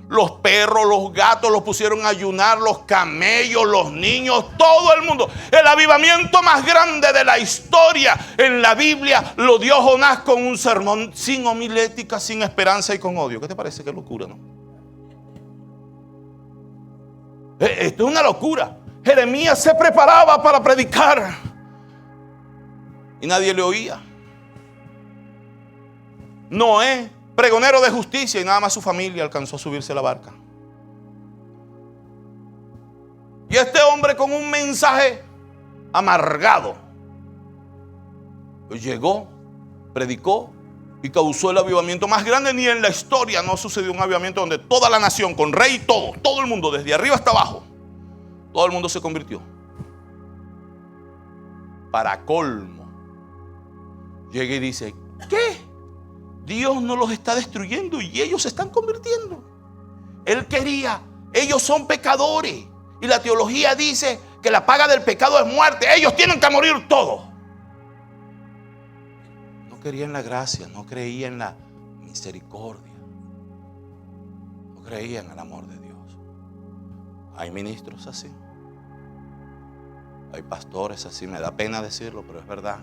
Los perros, los gatos los pusieron a ayunar, los camellos, los niños, todo el mundo. El avivamiento más grande de la historia en la Biblia lo dio Jonás con un sermón sin homilética, sin esperanza y con odio. ¿Qué te parece? Qué locura, ¿no? Esto es una locura. Jeremías se preparaba para predicar y nadie le oía. Noé, pregonero de justicia, y nada más su familia alcanzó a subirse a la barca. Y este hombre con un mensaje amargado llegó, predicó y causó el avivamiento más grande. Ni en la historia no sucedió un avivamiento donde toda la nación, con rey y todo el mundo, desde arriba hasta abajo, todo el mundo se convirtió. Para colmo, llega y dice: ¿qué? Dios no los está destruyendo y ellos se están convirtiendo. Él quería, ellos son pecadores y la teología dice que la paga del pecado es muerte. Ellos tienen que morir todos. No quería en la gracia, no creía en la misericordia. No creía en el amor de Dios. Hay ministros así. Hay pastores así. Me da pena decirlo, pero es verdad.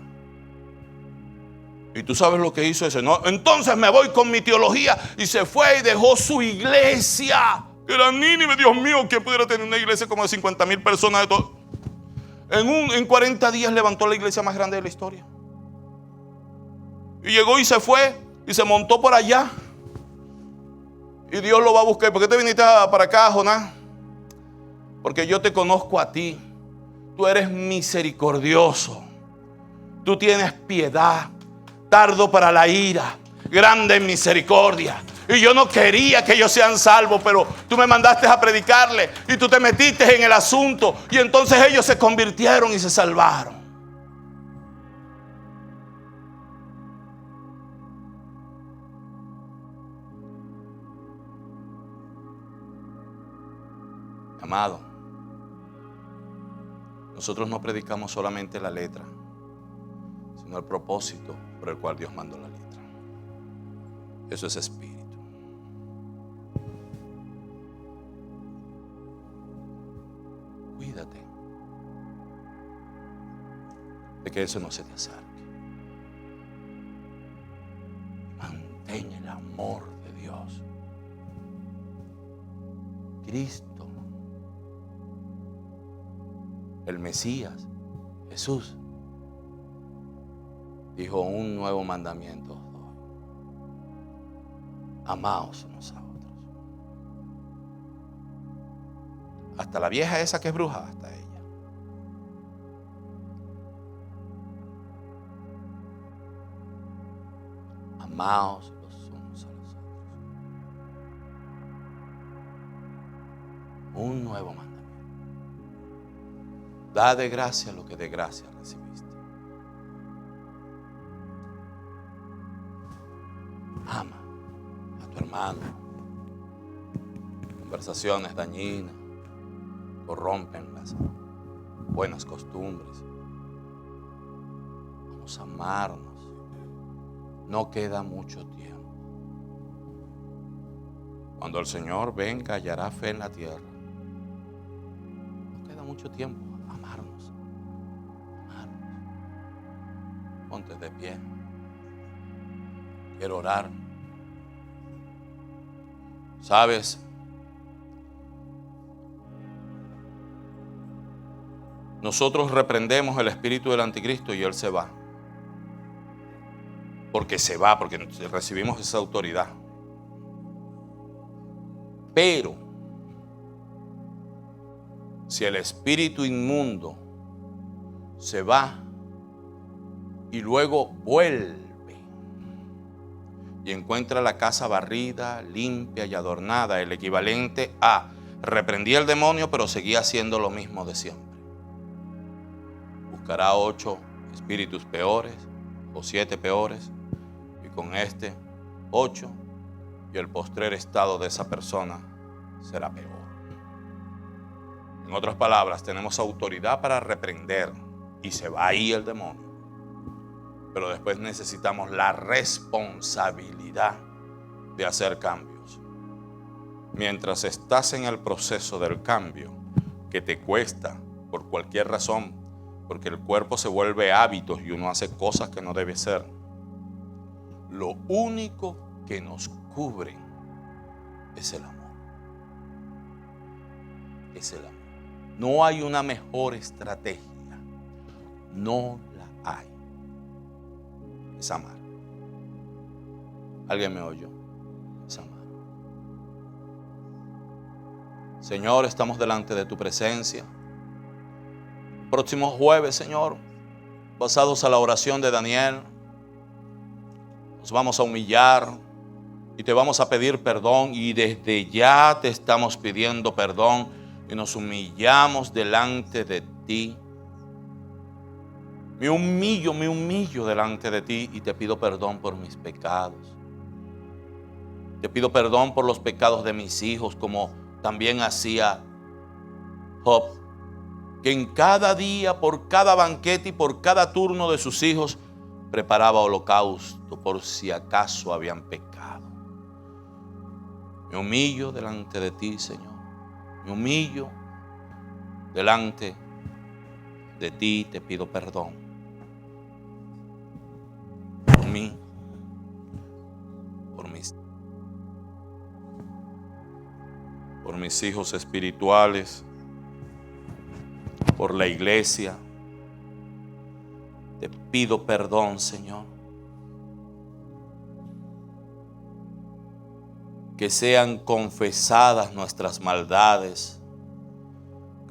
Y tú sabes lo que hizo ese. No, entonces me voy con mi teología. Y se fue y dejó su iglesia. Que era Nínive. Dios mío, ¿quién pudiera tener una iglesia como de 50,000 personas? De todo? En 40 días levantó la iglesia más grande de la historia. Y llegó y se fue. Y se montó por allá. Y Dios lo va a buscar. ¿Por qué te viniste para acá, Jonás? Porque yo te conozco a ti. Tú eres misericordioso. Tú tienes piedad. Tardo para la ira, grande en misericordia. Y yo no quería que ellos sean salvos, pero tú me mandaste a predicarle y tú te metiste en el asunto. Y entonces ellos se convirtieron y se salvaron. Amado, nosotros no predicamos solamente la letra, sino el propósito por el cual Dios mandó la letra. Eso es espíritu. Cuídate de que eso no se te acerque. Mantén el amor de Dios. Cristo, el Mesías, Jesús, dijo: un nuevo mandamiento os doy: amaos unos a otros. Hasta la vieja esa que es bruja, hasta ella. Amaos los unos a los otros. Un nuevo mandamiento. Da de gracia lo que de gracia recibiste. Ama a tu hermano. Conversaciones dañinas corrompen las buenas costumbres. Vamos a amarnos. No queda mucho tiempo. Cuando el Señor venga, hallará fe en la tierra. No queda mucho tiempo. Amarnos. Amarnos. Ponte de pie. Quiero orar. ¿Sabes? Nosotros reprendemos el espíritu del anticristo y él se va. Porque se va, porque recibimos esa autoridad. Pero si el espíritu inmundo se va y luego vuelve y encuentra la casa barrida, limpia y adornada, el equivalente a reprendí el demonio, pero seguía haciendo lo mismo de siempre. Buscará 8 espíritus peores o 7 peores, y con 8, y el postrer estado de esa persona será peor. En otras palabras, tenemos autoridad para reprender y se va ahí el demonio. Pero después necesitamos la responsabilidad de hacer cambios. Mientras estás en el proceso del cambio, que te cuesta por cualquier razón, porque el cuerpo se vuelve hábitos y uno hace cosas que no debe hacer, lo único que nos cubre es el amor. Es el amor. No hay una mejor estrategia. No la hay. Es amar. ¿Alguien me oyó? Es amar. Señor, estamos delante de tu presencia. Próximo jueves, Señor, basados a la oración de Daniel, nos vamos a humillar y te vamos a pedir perdón, y desde ya te estamos pidiendo perdón y nos humillamos delante de ti. Me humillo delante de ti y te pido perdón por mis pecados. Te pido perdón por los pecados de mis hijos, como también hacía Job, que en cada día, por cada banquete y por cada turno de sus hijos, preparaba holocausto por si acaso habían pecado. Me humillo delante de ti, Señor. Me humillo delante de ti, te pido perdón por mí, por mis hijos espirituales, por la iglesia. Te pido perdón, Señor. Que sean confesadas nuestras maldades,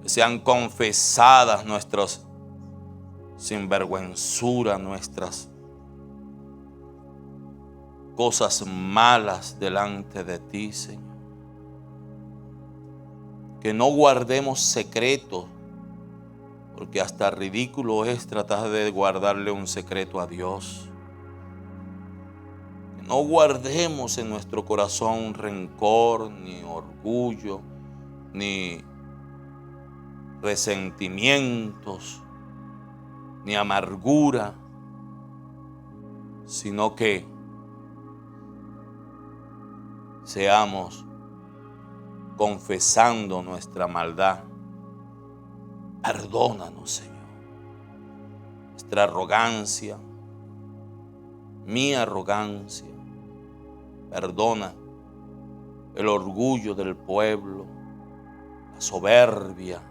que sean confesadas nuestras sinvergüenzura, nuestras cosas malas delante de ti, Señor. Que no guardemos secretos, porque hasta ridículo es tratar de guardarle un secreto a Dios. Que no guardemos en nuestro corazón rencor, ni orgullo, ni resentimientos, ni amargura, sino que seamos confesando nuestra maldad. Perdónanos, Señor, nuestra arrogancia, mi arrogancia. Perdona el orgullo del pueblo, la soberbia.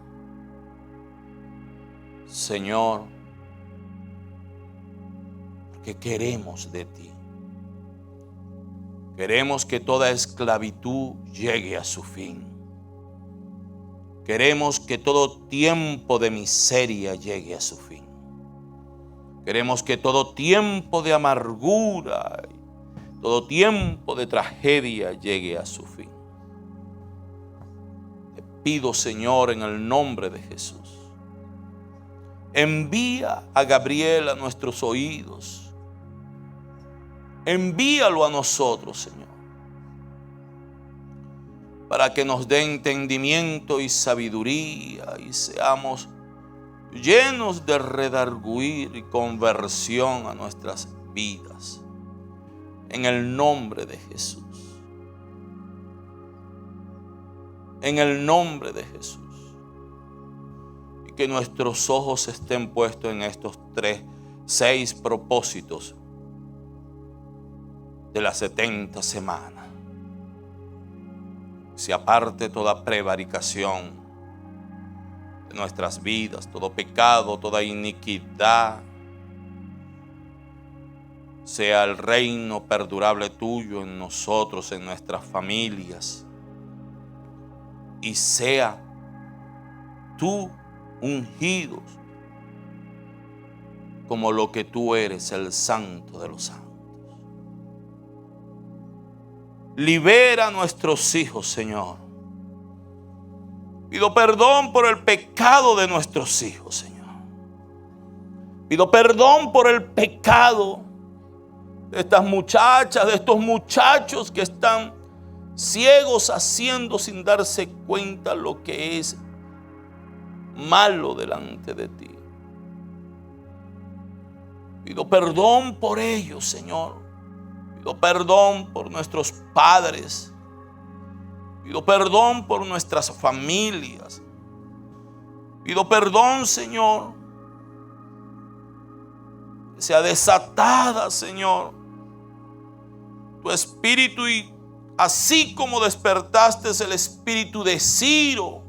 Señor, porque queremos de ti. Queremos que toda esclavitud llegue a su fin. Queremos que todo tiempo de miseria llegue a su fin. Queremos que todo tiempo de amargura, todo tiempo de tragedia llegue a su fin. Te pido, Señor, en el nombre de Jesús, envía a Gabriel a nuestros oídos. Envíalo a nosotros, Señor, para que nos dé entendimiento y sabiduría y seamos llenos de redarguir y conversión a nuestras vidas. En el nombre de Jesús. En el nombre de Jesús. Y que nuestros ojos estén puestos en estos 6 propósitos de las 70 semanas. Se aparte toda prevaricación de nuestras vidas, todo pecado, toda iniquidad. Sea el reino perdurable tuyo en nosotros, en nuestras familias. Y sea tú ungidos como lo que tú eres, el Santo de los Santos. Libera a nuestros hijos, Señor. Pido perdón por el pecado de nuestros hijos, Señor. Pido perdón por el pecado de estas muchachas, de estos muchachos que están ciegos haciendo sin darse cuenta lo que es malo delante de ti. Pido perdón por ellos, Señor. Pido perdón por nuestros padres. Pido perdón por nuestras familias. Pido perdón, Señor. Que sea desatada, Señor, tu espíritu, y así como despertaste el espíritu de Ciro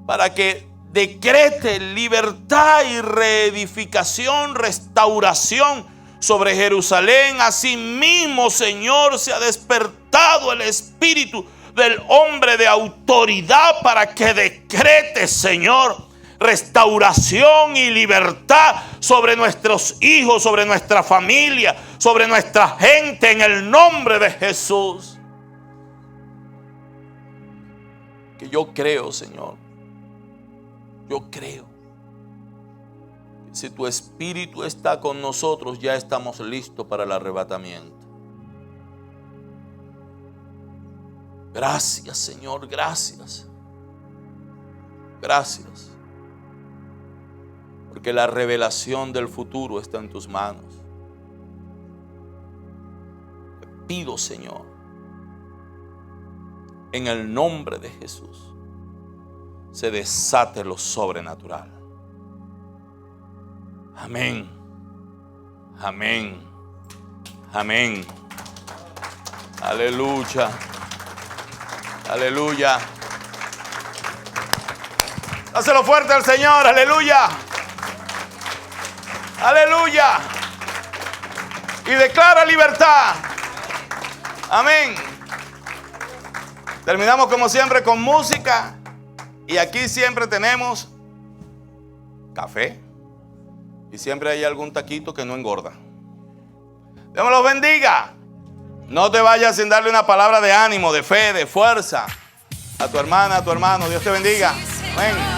para que decrete libertad y reedificación, restauración sobre Jerusalén, así mismo, Señor, se ha despertado el espíritu del hombre de autoridad para que decrete, Señor, restauración y libertad sobre nuestros hijos, sobre nuestra familia, sobre nuestra gente, en el nombre de Jesús. Que yo creo, Señor, yo creo que si tu espíritu está con nosotros, ya estamos listos para el arrebatamiento. Gracias, Señor, gracias. Gracias. Porque la revelación del futuro está en tus manos. Te pido, Señor, en el nombre de Jesús, se desate lo sobrenatural. Amén. Amén. Amén. Aleluya. Aleluya. Dáselo fuerte al Señor. Aleluya. Aleluya. Y declara libertad. Amén. Terminamos como siempre con música. Y aquí siempre tenemos café. Y siempre hay algún taquito que no engorda. Dios me los bendiga. No te vayas sin darle una palabra de ánimo, de fe, de fuerza a tu hermana, a tu hermano. Dios te bendiga. Amén.